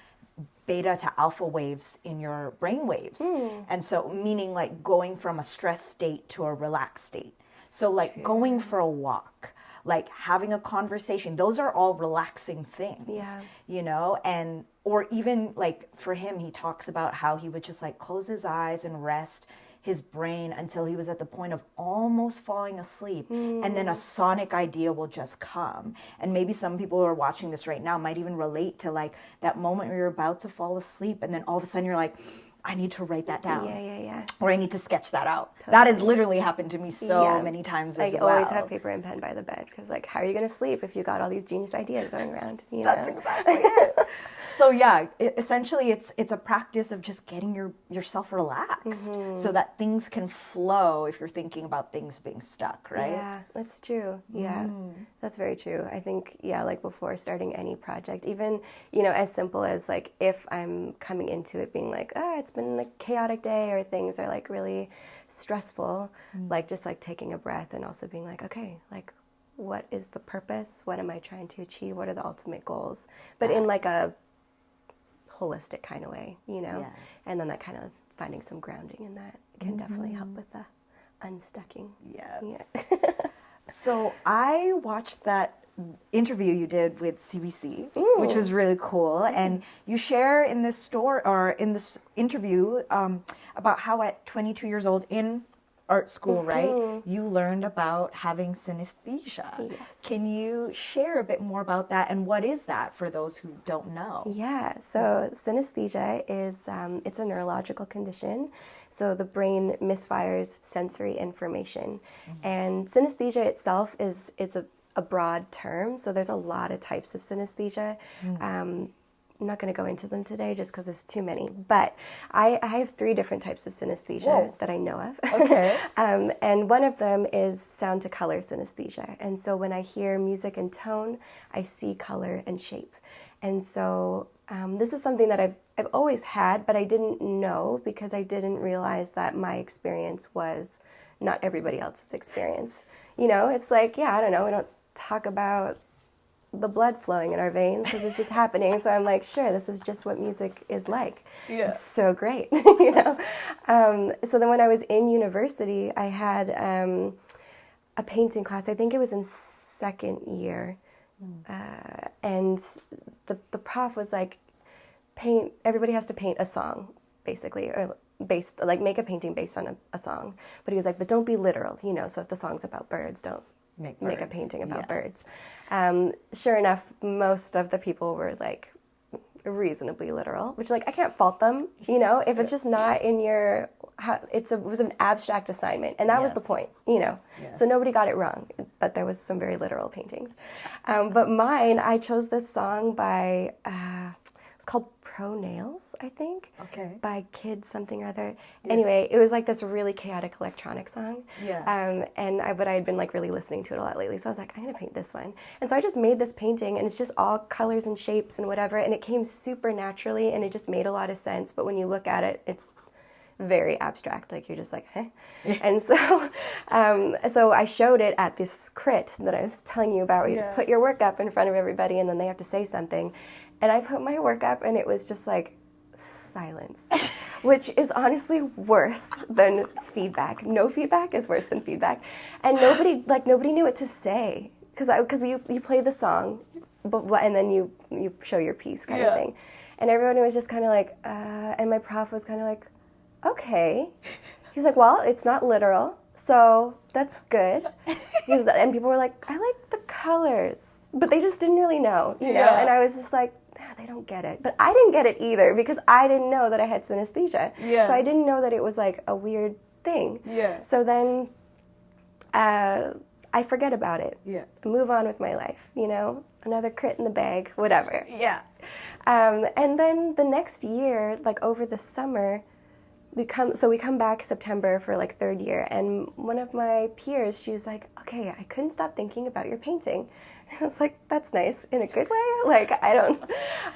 beta to alpha waves in your brain waves. And so meaning like going from a stress state to a relaxed state. So like going for a walk, like having a conversation, those are all relaxing things, you know? And, or even like for him, he talks about how he would just like close his eyes and rest his brain until he was at the point of almost falling asleep. And then a sonic idea will just come. And maybe some people who are watching this right now might even relate to like that moment where you're about to fall asleep and then all of a sudden you're like, I need to write that down. Or I need to sketch that out. Totally. That has literally happened to me so many times as well. I always have paper and pen by the bed because, like, how are you going to sleep if you got all these genius ideas going around? You That's know? exactly it. So yeah, essentially it's a practice of just getting yourself relaxed so that things can flow if you're thinking about things being stuck, right? Yeah, that's true. Yeah, that's very true. I think, like before starting any project, even, you know, as simple as like if I'm coming into it being like, it's been a chaotic day or things are like really stressful, like just like taking a breath and also being like, okay, like what is the purpose? What am I trying to achieve? What are the ultimate goals? But in like a holistic kind of way, you know, and then that kind of finding some grounding in that can definitely help with the unstucking. So I watched that interview you did with CBC, which was really cool, and you share in this story or in this interview about how at 22 years old in art school, right, you learned about having synesthesia. Yes. Can you share a bit more about that, and what is that for those who don't know? Yeah, so synesthesia is, it's a neurological condition. So the brain misfires sensory information. And synesthesia itself is a broad term, so there's a lot of types of synesthesia. I'm not going to go into them today just because there's too many, but I have 3 different types of synesthesia that I know of. Okay. And one of them is sound to color synesthesia. And so when I hear music and tone, I see color and shape. And so this is something that I've always had, but I didn't know because I didn't realize that my experience was not everybody else's experience. You know, it's like, yeah, I don't know, we don't talk about the blood flowing in our veins because it's just happening. So I'm like, sure, this is just what music is like. Yeah. It's so great, you know. So then when I was in university, I had a painting class. I think it was in second year. And the prof was like, everybody has to paint a song, basically, or make a painting based on a song. But he was like, but don't be literal, you know, so if the song's about birds, don't make a painting about birds. Sure enough, most of the people were like reasonably literal, which like I can't fault them, you know, if it's just not in your, it was an abstract assignment, and that was the point, you know. So nobody got it wrong, but there was some very literal paintings. But mine, I chose this song by, it's called Pro Nails, I think. Okay. By Kid something or other. Yeah. Anyway, it was like this really chaotic electronic song. Yeah. But I had been like really listening to it a lot lately, so I was like, I'm gonna paint this one. And so I just made this painting, and it's just all colors and shapes and whatever, and it came super naturally, and it just made a lot of sense. But when you look at it, it's very abstract. Like you're just like, eh. Yeah. And so, so I showed it at this crit that I was telling you about. Where you put your work up in front of everybody, and then they have to say something. And I put my work up, and it was just like silence, which is honestly worse than feedback. No feedback is worse than feedback. And nobody knew what to say, because you play the song, and then you show your piece kind of thing. And everyone was just kind of like, and my prof was kind of like, okay. He's like, well, it's not literal, so that's good. And people were like, I like the colors, but they just didn't really know, you know. And I was just like, they don't get it. But I didn't get it either, because I didn't know that I had synesthesia. Yeah. So I didn't know that it was like a weird thing. Yeah. So then I forget about it. Yeah. Move on with my life, you know, another crit in the bag, whatever. Yeah. And then the next year, like over the summer, we come back September for like third year, and one of my peers, she was like, okay, I couldn't stop thinking about your painting. And I was like, that's nice, in a good way? Like, I don't,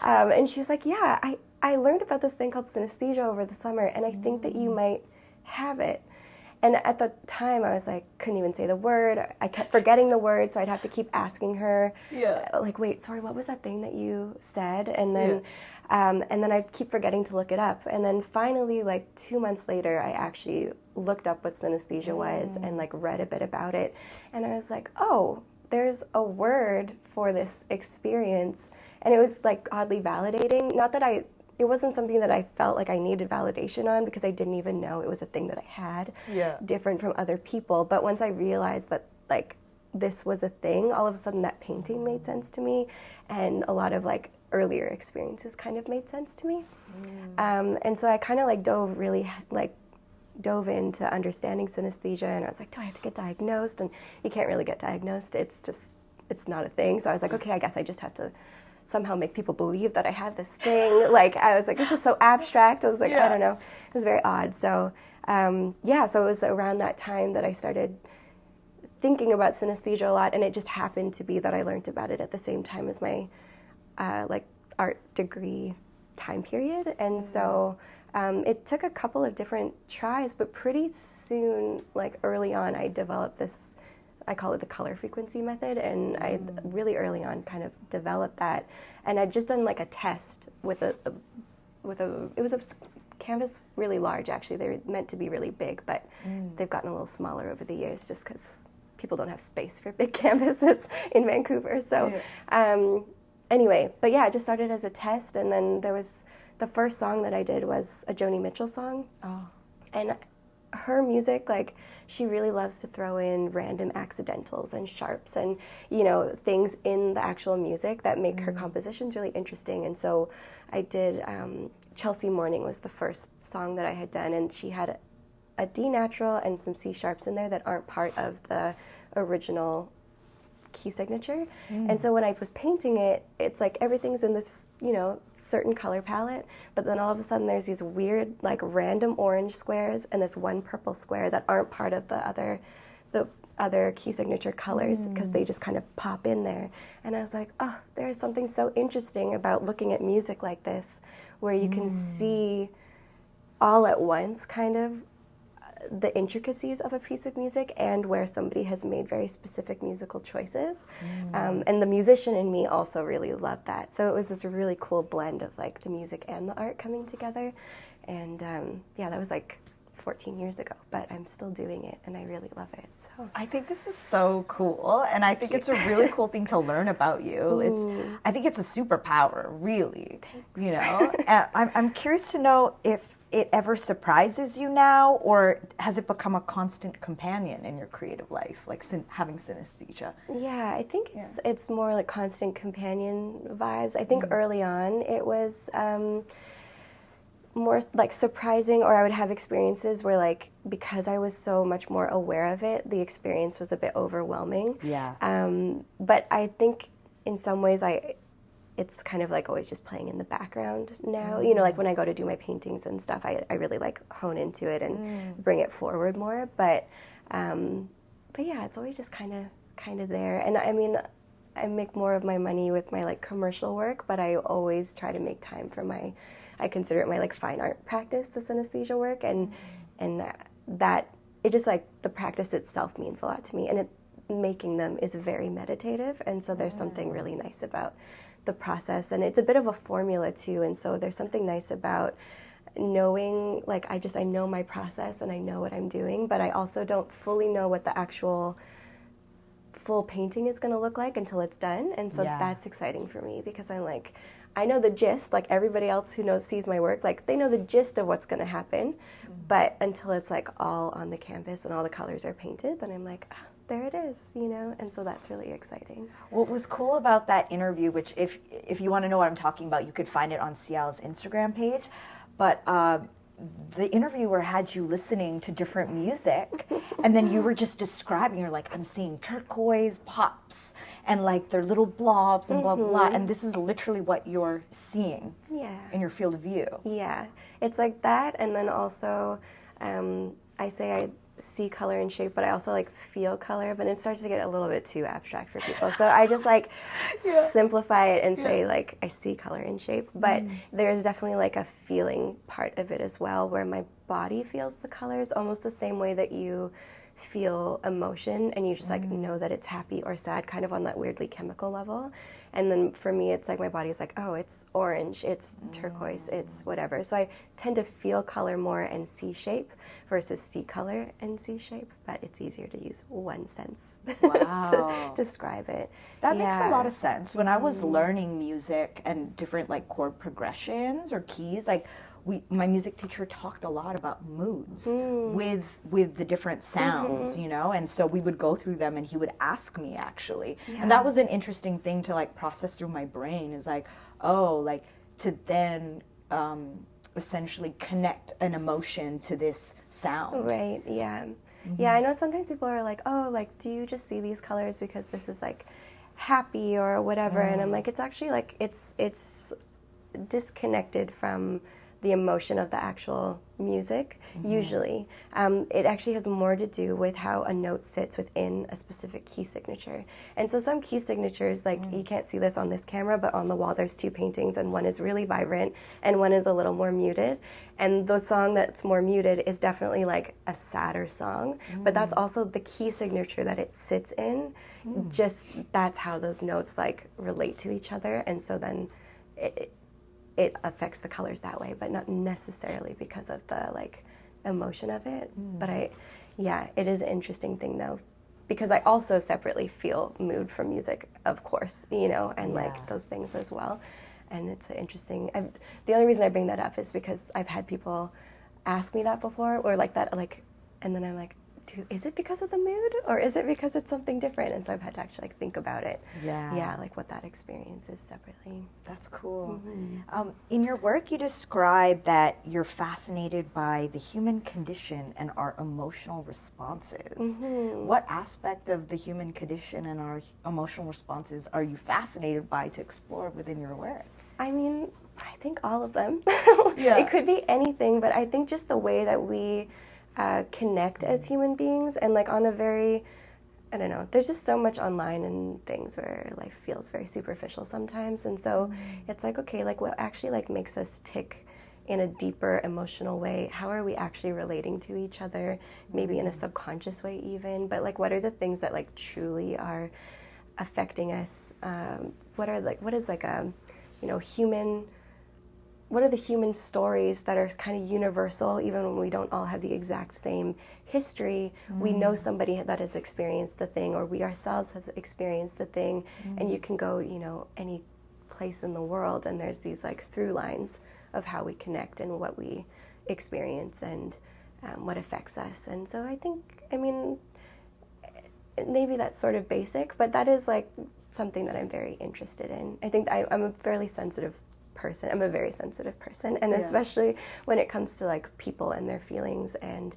and she's like, yeah, I learned about this thing called synesthesia over the summer, and I think that you might have it. And at the time, I was like, couldn't even say the word. I kept forgetting the word, so I'd have to keep asking her, like, wait, sorry, what was that thing that you said? And then I'd keep forgetting to look it up. And then finally, like 2 months later, I actually looked up what synesthesia was and like read a bit about it. And I was like, oh, there's a word for this experience. And it was like oddly validating. Not that it wasn't something that I felt like I needed validation on, because I didn't even know it was a thing that I had, different from other people. But once I realized that like this was a thing, all of a sudden that painting made sense to me, and a lot of like earlier experiences kind of made sense to me. And so I kind of like dove into understanding synesthesia, and I was like, do I have to get diagnosed? And you can't really get diagnosed. It's not a thing. So I was like, okay, I guess I just have to somehow make people believe that I have this thing. Like, I was like, this is so abstract. I was like, I don't know. It was very odd. So, so it was around that time that I started thinking about synesthesia a lot, and it just happened to be that I learned about it at the same time as my, art degree time period. And so it took a couple of different tries, but pretty soon, like early on, I developed this, I call it the color frequency method, and I really early on kind of developed that. And I'd just done like a test with it was a canvas really large, actually. They're meant to be really big, but they've gotten a little smaller over the years just because people don't have space for big canvases in Vancouver. So anyway, but yeah, it just started as a test, and then there was the first song that I did was a Joni Mitchell song. And her music, like, she really loves to throw in random accidentals and sharps and, you know, things in the actual music that make her compositions really interesting. And so I did Chelsea Morning was the first song that I had done, and she had a D natural and some C sharps in there that aren't part of the original key signature. And so when I was painting it, it's like everything's in this, you know, certain color palette, but then all of a sudden there's these weird, like, random orange squares and this one purple square that aren't part of the other key signature colors because they just kind of pop in there. And I was like, oh, there's something so interesting about looking at music like this, where you can see all at once kind of the intricacies of a piece of music and where somebody has made very specific musical choices. And the musician in me also really loved that. So it was this really cool blend of like the music and the art coming together. And yeah, that was like 14 years ago, but I'm still doing it and I really love it. So I think this is so cool, and I think it's a really cool thing to learn about you. I think it's a superpower, really. Thanks. You know, and I'm curious to know if it ever surprises you now, or has it become a constant companion in your creative life, like having synesthesia? Yeah, I think it's more like constant companion vibes. I think early on it was more like surprising, or I would have experiences where like, because I was so much more aware of it, the experience was a bit overwhelming. Yeah. But I think in some ways it's kind of like always just playing in the background now. You know, like when I go to do my paintings and stuff, I really like hone into it and bring it forward more. But yeah, it's always just kind of there. And I mean, I make more of my money with my like commercial work, but I always try to make time for I consider it my like fine art practice, the synesthesia work, and that it just like the practice itself means a lot to me, and making them is very meditative, and so there's something really nice about the process, and it's a bit of a formula too, and so there's something nice about knowing, like I know my process and I know what I'm doing, but I also don't fully know what the actual full painting is going to look like until it's done, and so that's exciting for me, because I'm like, I know the gist, like everybody else who sees my work, like they know the gist of what's going to happen, but until it's like all on the canvas and all the colors are painted, then I'm like, ah, there it is, you know, and so that's really exciting. What was cool about that interview, which if you want to know what I'm talking about, you could find it on Ciele's Instagram page, but the interviewer had you listening to different music, and then you were just describing, you're like, I'm seeing turquoise pops, and like they're little blobs and blah, blah, blah, and this is literally what you're seeing in your field of view. Yeah, it's like that, and then also, I say I see color and shape, but I also like feel color, but it starts to get a little bit too abstract for people. So I just like simplify it and say like I see color and shape, but there's definitely like a feeling part of it as well, where my body feels the colors almost the same way that you feel emotion, and you just like know that it's happy or sad, kind of on that weirdly chemical level. And then for me, it's like my body's like, oh, it's orange, it's turquoise, it's whatever. So I tend to feel color more and see shape versus see color and see shape, but it's easier to use one sense to describe it. That makes a lot of sense. When I was learning music and different like chord progressions or keys, like my music teacher talked a lot about moods with the different sounds, you know, and so we would go through them and he would ask me actually. And that was an interesting thing to like process through my brain, is like, oh, like to then essentially connect an emotion to this sound. Right, yeah. Yeah, I know sometimes people are like, oh, like, do you just see these colors because this is like happy or whatever? And I'm like, it's actually like, it's disconnected from the emotion of the actual music, usually. It actually has more to do with how a note sits within a specific key signature. And so some key signatures, like you can't see this on this camera, but on the wall there's two paintings, and one is really vibrant and one is a little more muted. And the song that's more muted is definitely like a sadder song, but that's also the key signature that it sits in. Just that's how those notes like relate to each other, and so then it affects the colors that way, but not necessarily because of the like emotion of it. But it is an interesting thing though, because I also separately feel mood from music, of course, you know, and like those things as well. And it's interesting. The only reason I bring that up is because I've had people ask me that before, or like that, like, and then I'm like, is it because of the mood, or is it because it's something different? And so I've had to actually like think about it. Yeah, like what that experience is separately. That's cool. In your work, you describe that you're fascinated by the human condition and our emotional responses. What aspect of the human condition and our emotional responses are you fascinated by to explore within your work? I mean, I think all of them. It could be anything, but I think just the way that we connect as human beings, and like on a very I don't know, there's just so much online and things where life feels very superficial sometimes. And so it's like, okay, like what actually like makes us tick in a deeper emotional way? How are we actually relating to each other? Maybe in a subconscious way even, but like what are the things that like truly are affecting us? What is like a, you know, what are the human stories that are kind of universal, even when we don't all have the exact same history? We know somebody that has experienced the thing, or we ourselves have experienced the thing, and you can go, you know, any place in the world, and there's these like through lines of how we connect and what we experience and what affects us. And so I think, I mean, maybe that's sort of basic, but that is like something that I'm very interested in. I think I'm a fairly sensitive person. I'm a very sensitive person, and especially when it comes to like people and their feelings and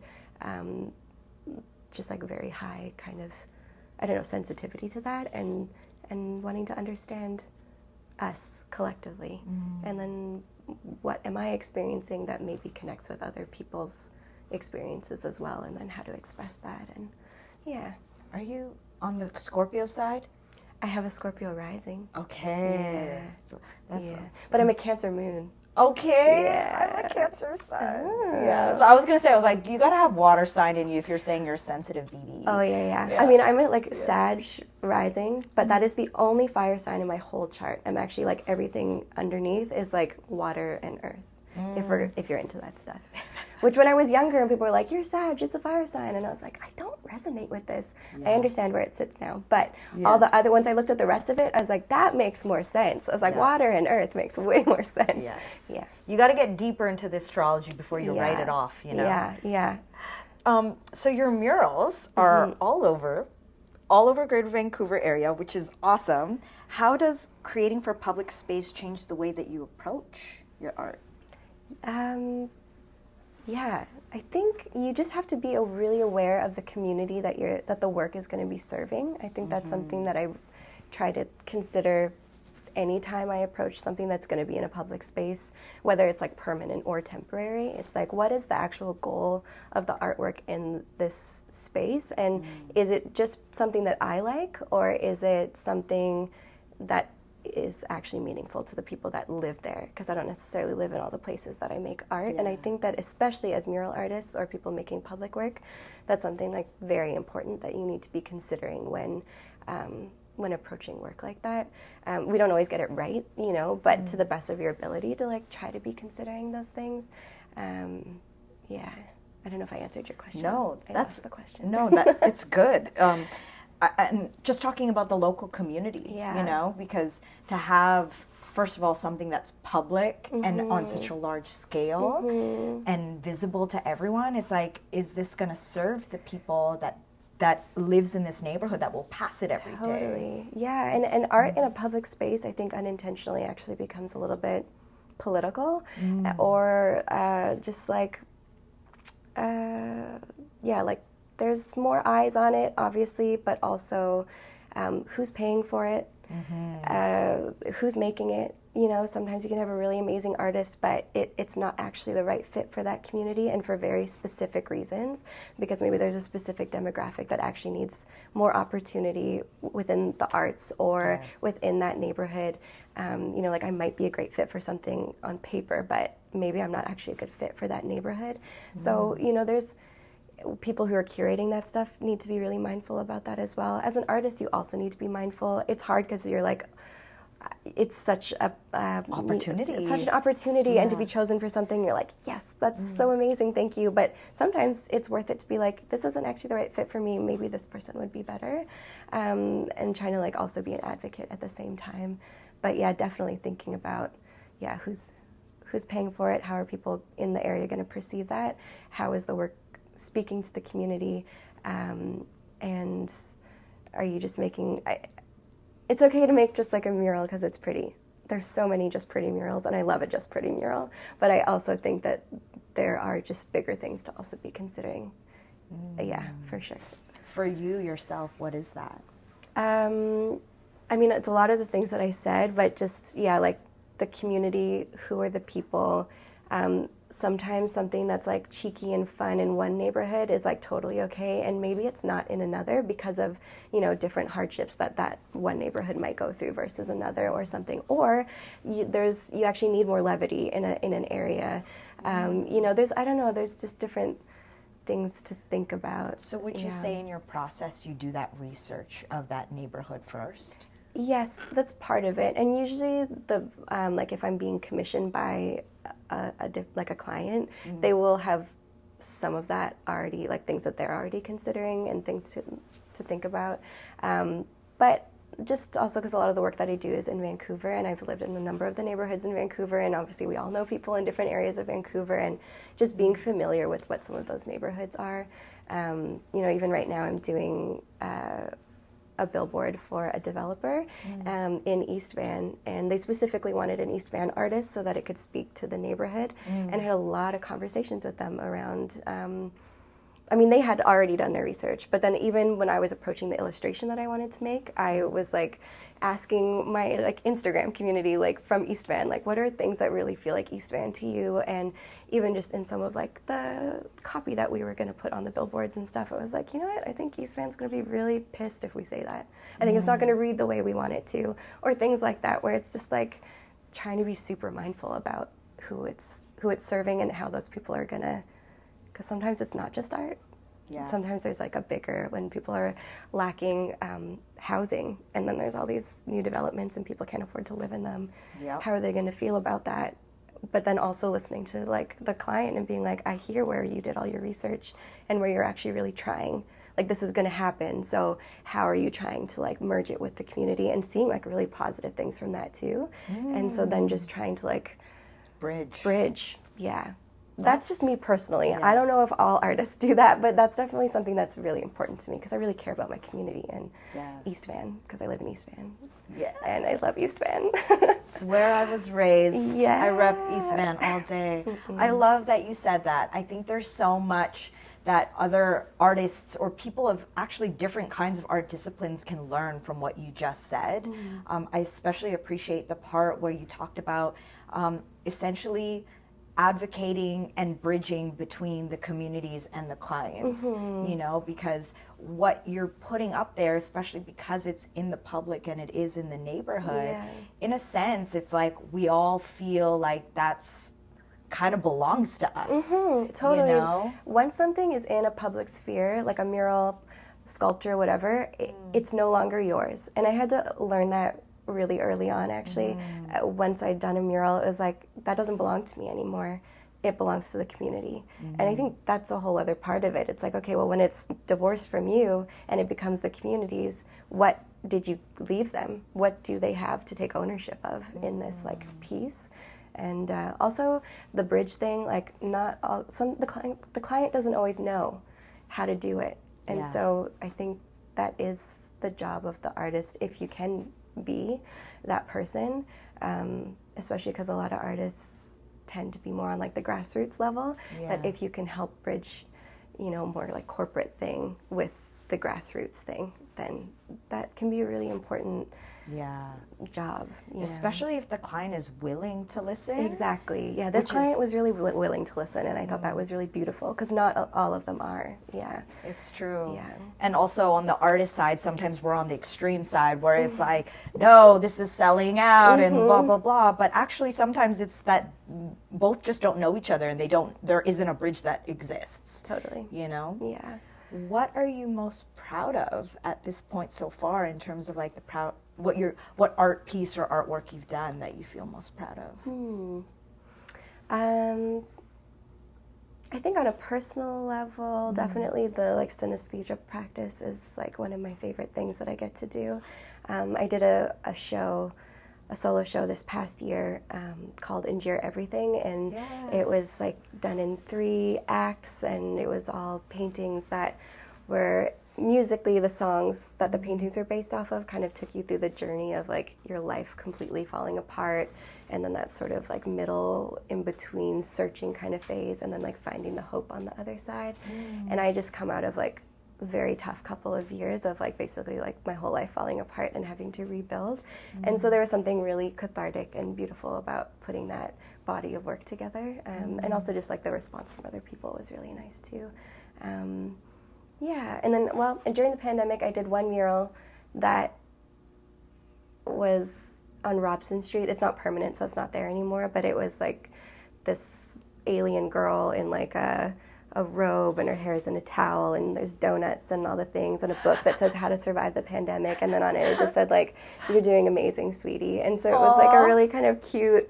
just like very high kind of, I don't know, sensitivity to that and wanting to understand us collectively. And then what am I experiencing that maybe connects with other people's experiences as well, and then how to express that. And yeah. Are you on the Scorpio side? I have a Scorpio rising. Okay. Yeah. But I'm a Cancer moon. Okay. Yeah. I'm a Cancer sign. Yeah. So I was gonna say, I was like, you gotta have water sign in you if you're saying you're sensitive, BB. Oh yeah. I mean, I'm at like Sag rising, but that is the only fire sign in my whole chart. I'm actually like everything underneath is like water and earth. If you're into that stuff. Which when I was younger and people were like, you're Sag, it's a fire sign. And I was like, I don't resonate with this. I understand where it sits now. But all the other ones, I looked at the rest of it, I was like, that makes more sense. I was like, water and earth makes way more sense. Yes. Yeah. You got to get deeper into the astrology before you write it off, you know? Yeah. So your murals are all over Greater Vancouver area, which is awesome. How does creating for public space change the way that you approach your art? Yeah, I think you just have to be really aware of the community that the work is going to be serving. I think that's something that I try to consider anytime I approach something that's going to be in a public space, whether it's like permanent or temporary. It's like, what is the actual goal of the artwork in this space? And is it just something that I like, or is it something that is actually meaningful to the people that live there? Because I don't necessarily live in all the places that I make art. And I think that especially as mural artists or people making public work, that's something like very important that you need to be considering when approaching work like that. We don't always get it right, you know, but to the best of your ability to like try to be considering those things. Yeah, I don't know if I answered your question. No, that's the question. No, it's good. And just talking about the local community, you know, because to have, first of all, something that's public and on such a large scale and visible to everyone, it's like, is this going to serve the people that lives in this neighborhood that will pass it every day? Totally. Yeah, and art in a public space, I think unintentionally actually becomes a little bit political or just like, like, there's more eyes on it, obviously, but also who's paying for it, who's making it. You know, sometimes you can have a really amazing artist, but it's not actually the right fit for that community and for very specific reasons, because maybe there's a specific demographic that actually needs more opportunity within the arts or within that neighborhood. You know, like I might be a great fit for something on paper, but maybe I'm not actually a good fit for that neighborhood. So, you know, there's people who are curating that stuff need to be really mindful about that as well. As an artist, you also need to be mindful. It's hard because you're like, it's such a opportunity. It's such an opportunity, and to be chosen for something, you're like, yes, that's so amazing, thank you. But sometimes it's worth it to be like, this isn't actually the right fit for me. Maybe this person would be better, and trying to like also be an advocate at the same time. But yeah, definitely thinking about who's paying for it. How are people in the area going to perceive that? How is the work speaking to the community, and are you just making... It's okay to make just like a mural because it's pretty. There's so many just pretty murals, and I love a just pretty mural, but I also think that there are just bigger things to also be considering. Yeah, for sure. For you yourself, what is that? I mean, it's a lot of the things that I said, but just, like the community, who are the people, Sometimes something that's like cheeky and fun in one neighborhood is like totally okay, and maybe it's not in another because of, you know, different hardships that one neighborhood might go through versus another or something. Or you actually need more levity in an area. You know, I don't know, there's just different things to think about. So would you say in your process you do that research of that neighborhood first? Yes, that's part of it. And usually like if I'm being commissioned by a client, they will have some of that already, like things that they're already considering and things to think about. But just also because a lot of the work that I do is in Vancouver, and I've lived in a number of the neighborhoods in Vancouver, and obviously we all know people in different areas of Vancouver, and just being familiar with what some of those neighborhoods are. You know, even right now I'm doing a billboard for a developer in East Van, and they specifically wanted an East Van artist so that it could speak to the neighborhood, and I had a lot of conversations with them around, I mean, they had already done their research, but then even when I was approaching the illustration that I wanted to make, I was like asking my like Instagram community, like from East Van, like what are things that really feel like East Van to you? And even just in some of like the copy that we were going to put on the billboards and stuff, I was like, you know what, I think East Van's going to be really pissed if we say that. I think it's not going to read the way we want it to, or things like that, where it's just like trying to be super mindful about who it's serving and how those people are going to, because sometimes it's not just art. Yeah. Sometimes there's like a bigger, when people are lacking housing, and then there's all these new developments and people can't afford to live in them. Yep. How are they going to feel about that? But then also listening to like the client and being like, I hear where you did all your research and where you're actually really trying. Like this is going to happen. So how are you trying to like merge it with the community, and seeing like really positive things from that too? And so then just trying to like bridge. Yeah. That's just me personally. Yeah. I don't know if all artists do that, but that's definitely something that's really important to me because I really care about my community in East Van, because I live in East Van. Yeah. And I love East Van. It's where I was raised. Yeah. I rep East Van all day. I love that you said that. I think there's so much that other artists or people of actually different kinds of art disciplines can learn from what you just said. I especially appreciate the part where you talked about essentially advocating and bridging between the communities and the clients, you know, because what you're putting up there, especially because it's in the public and it is in the neighborhood, in a sense, it's like we all feel like that's kind of belongs to us. Totally. You know? Once something is in a public sphere, like a mural, sculpture, whatever, it's no longer yours. And I had to learn that really early on, actually. Once I'd done a mural, it was like, that doesn't belong to me anymore. It belongs to the community. And I think that's a whole other part of it. It's like, okay, well, when it's divorced from you and it becomes the community's, what did you leave them? What do they have to take ownership of in this like piece? And also the bridge thing, like not all, the client doesn't always know how to do it. And so I think that is the job of the artist, if you can be that person, especially because a lot of artists tend to be more on like the grassroots level, that if you can help bridge, you know, more like corporate thing with the grassroots thing, then that can be a really important job. Especially if the client is willing to listen. Exactly. Yeah, this client was really willing to listen, and I thought that was really beautiful, because not all of them are. Yeah. It's true. Yeah. And also on the artist side, sometimes we're on the extreme side where it's like, no, this is selling out and blah, blah, blah. But actually sometimes it's that both just don't know each other, and there isn't a bridge that exists. Totally. You know? Yeah. What are you most proud of at this point so far in terms of like what art piece or artwork you've done that you feel most proud of? I think on a personal level, definitely the like synesthesia practice is like one of my favorite things that I get to do. I did a solo show this past year called Endure Everything, and it was like done in 3 acts, and it was all paintings that were musically, the songs that the paintings are based off of kind of took you through the journey of like your life completely falling apart, and then that sort of like middle in between searching kind of phase, and then like finding the hope on the other side. And I just come out of like very tough couple of years of like basically like my whole life falling apart and having to rebuild. And so there was something really cathartic and beautiful about putting that body of work together. And also just like the response from other people was really nice too. Yeah, and then, well, during the pandemic, I did one mural that was on Robson Street. It's not permanent, so it's not there anymore, but it was like this alien girl in like a robe, and her hair is in a towel, and there's donuts and all the things, and a book that says how to survive the pandemic, and then on it just said like, you're doing amazing, sweetie. And so it was like a really kind of cute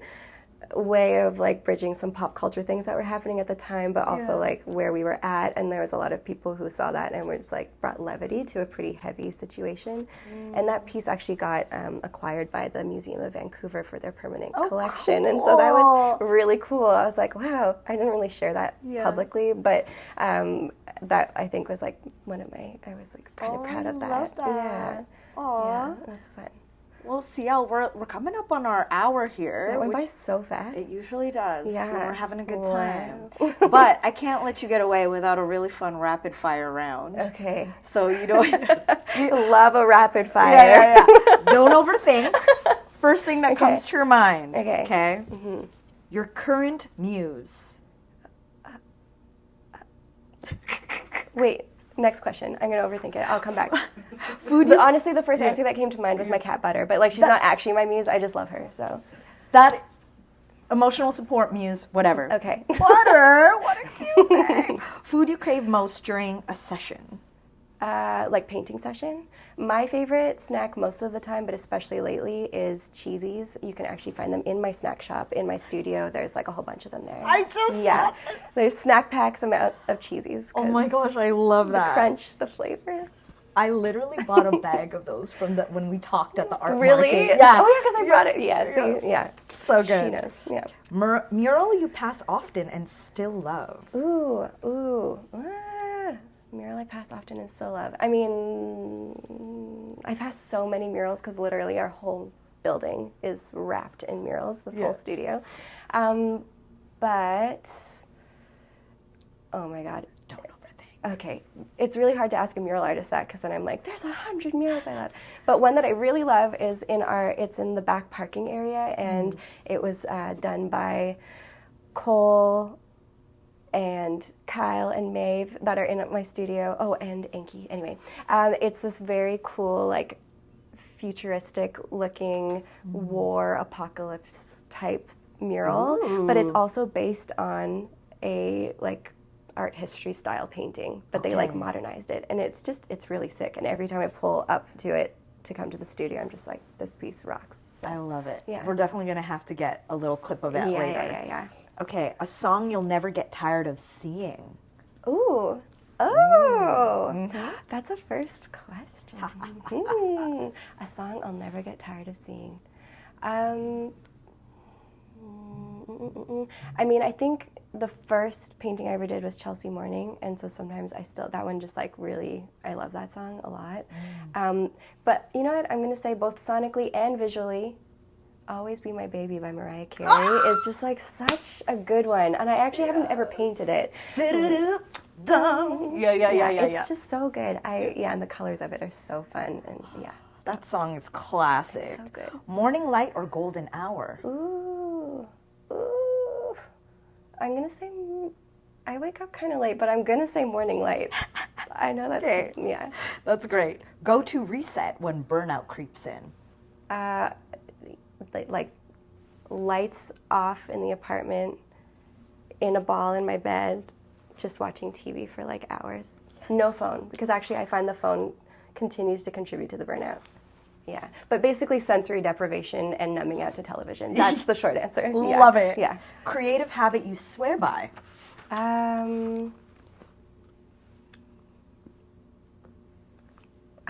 way of like bridging some pop culture things that were happening at the time, but also like where we were at. And there was a lot of people who saw that and were just like brought levity to a pretty heavy situation. And that piece actually got acquired by the Museum of Vancouver for their permanent collection. Cool. And so that was really cool. I was like, wow, I didn't really share that publicly, but that I think was like one of my, I was like kind of proud of that. Love that. Yeah. Aww. Yeah, it was fun. Well, Ciele, we're coming up on our hour here. That went by so fast. It usually does when we're having a good time. Wow. But I can't let you get away without a really fun rapid fire round. Okay. So you don't love a rapid fire. Yeah. Don't overthink. First thing that comes to your mind. Okay. Mm-hmm. Your current muse. Wait. Next question. I'm going to overthink it. I'll come back. Food. Honestly, the first answer that came to mind was my cat Butter, but like she's not actually my muse. I just love her. So that emotional support muse, whatever. Okay. Butter. What a cute name. Food you crave most during a session. Like painting session. My favorite snack most of the time, but especially lately, is cheesies. You can actually find them in my snack shop, in my studio. There's like a whole bunch of them there. I just saw it. There's snack packs amount of cheesies. Oh my gosh, I love that. The crunch, the flavor. I literally bought a bag of those from when we talked at the art really? market. Yeah. Oh yeah, because I brought it. Yeah. So yeah. So good. She knows. Yeah. Mural you pass often and still love. Ooh. Mural I pass often and still love. I mean, I pass so many murals because literally our whole building is wrapped in murals, this whole studio. But, oh my God. Don't overthink. Okay, it's really hard to ask a mural artist that because then I'm like, there's 100 murals I love. But one that I really love is it's in the back parking area, and it was done by Cole and Kyle and Maeve that are in my studio. Oh, and Enki. Anyway, it's this very cool, like, futuristic looking war apocalypse type mural, but it's also based on a like art history style painting, but they like modernized it, and it's really sick. And every time I pull up to it to come to the studio, I'm just like, this piece rocks. So, I love it. Yeah. We're definitely gonna have to get a little clip of it later. Yeah. Okay, a song you'll never get tired of seeing. Ooh. That's a first question. A song I'll never get tired of seeing. I mean, I think the first painting I ever did was Chelsea Morning, and so sometimes that one just like really, I love that song a lot. But you know what, I'm going to say both sonically and visually, Always Be My Baby by Mariah Carey is just like such a good one, and I actually haven't ever painted it. It's just so good. And the colors of it are so fun, and that song is classic. It's so good. Morning light or golden hour? Ooh. I'm gonna say, I wake up kind of late, but I'm gonna say morning light. I know that's That's great. Go to reset when burnout creeps in. Like lights off in the apartment, in a ball in my bed, just watching TV for like hours. No phone, because actually I find the phone continues to contribute to the burnout. Yeah, but basically sensory deprivation and numbing out to television. That's the short answer. Love it. Yeah. Creative habit you swear by? I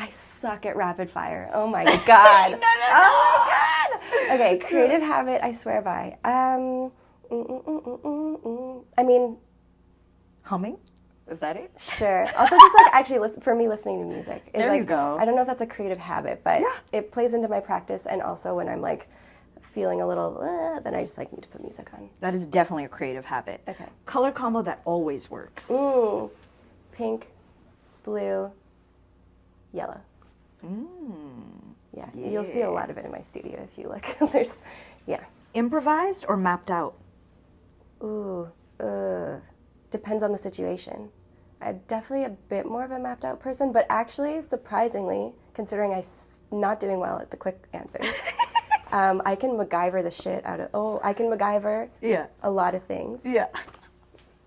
suck at rapid fire. Oh my God. No. Oh my God. Okay, creative habit I swear by. I mean, Humming? Is that it? Sure. Also, just like actually, for me, listening to music is there like, you go. I don't know if that's a creative habit, but it plays into my practice, and also when I'm like feeling a little, then I just like need to put music on. That is definitely a creative habit. Okay. Color combo that always works. Pink, blue, yellow. Yeah, you'll see a lot of it in my studio if you look. Yeah. Improvised or mapped out? Ooh, depends on the situation. I'm definitely a bit more of a mapped out person, but actually, surprisingly, considering I'm not doing well at the quick answers, I can MacGyver the shit out of, I can MacGyver a lot of things. Yeah.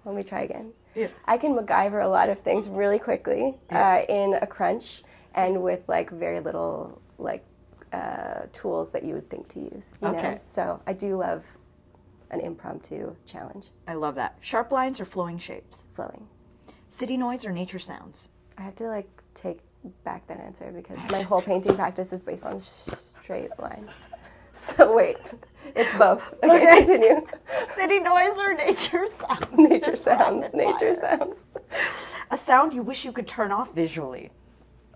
Let me try again. Yeah. I can MacGyver a lot of things really quickly in a crunch and with like very little like tools that you would think to use. You know? So I do love an impromptu challenge. I love that. Sharp lines or flowing shapes? Flowing. City noise or nature sounds? I have to like take back that answer because my whole painting practice is based on straight lines. So wait, it's both. Okay, continue. City noise or nature sounds? Nature sounds. Nature sounds. A sound you wish you could turn off visually?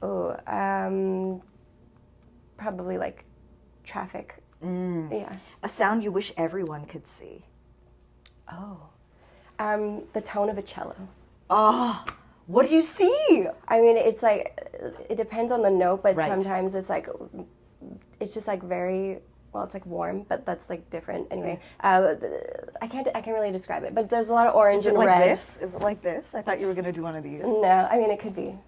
Oh, probably like traffic. Yeah. A sound you wish everyone could see? Oh, the tone of a cello. Oh, what do you see? I mean, it's like, it depends on the note, but Right. sometimes it's like, it's just like very, well, it's like warm, but that's like different. Anyway, I can't really describe it, but there's a lot of orange and like red. this? Is it like this? I thought you were going to do one of these. No, I mean, it could be.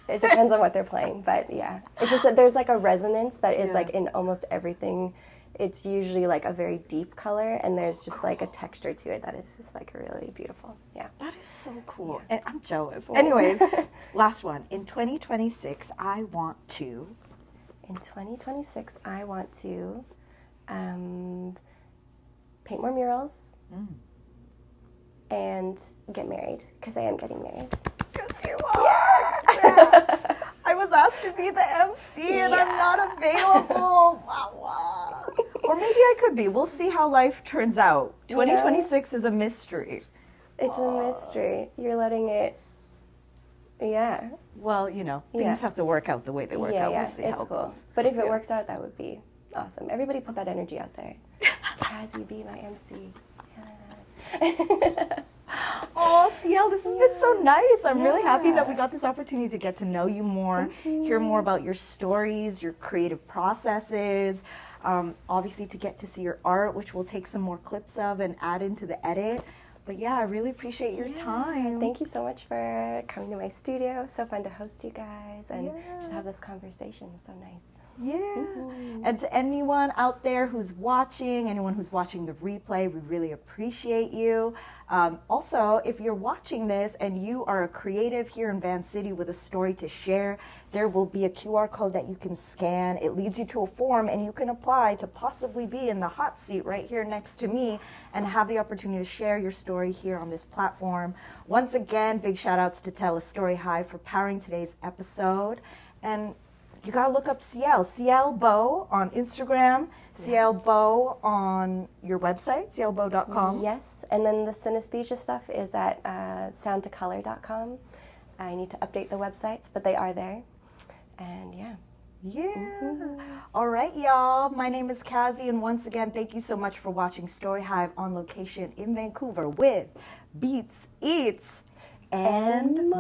It depends on what they're playing, but yeah. It's just that there's like a resonance that is like in almost everything. It's usually like a very deep color, and there's just like a texture to it that is just like really beautiful. Yeah. That is so cool. And I'm jealous. Anyways, last one. In 2026, I want to... In 2026, I want to paint more murals and get married, because I am getting married. Because you are. Congrats. I was asked to be the MC and I'm not available. Or maybe I could be. We'll see how life turns out. 2026 is a mystery. It's a mystery. You're letting it, Well, you know, things have to work out the way they work out. We'll see how it cool. goes. But if it works out, that would be awesome. Everybody put that energy out there. Cassie, be my MC. Oh, Ciele, this has been so nice. I'm really happy that we got this opportunity to get to know you more, hear more about your stories, your creative processes, obviously to get to see your art, which we'll take some more clips of and add into the edit. But yeah, I really appreciate your time. Thank you so much for coming to my studio. So fun to host you guys and just have this conversation. It's so nice. Yeah. And to anyone out there who's watching, anyone who's watching the replay, we really appreciate you. Also, if you're watching this and you are a creative here in Van City with a story to share, there will be a QR code that you can scan. It leads you to a form and you can apply to possibly be in the hot seat right here next to me and have the opportunity to share your story here on this platform. Once again, big shout outs to TELUS STORYHIVE for powering today's episode. And you gotta look up Ciele Beau on Instagram, Ciele Beau on your website, cielebeau.com. Yes, and then the synesthesia stuff is at soundtocolor.com. I need to update the websites, but they are there. And All right, y'all. My name is Cassie, and once again, thank you so much for watching StoryHive on location in Vancouver with Beats, Eats, and more.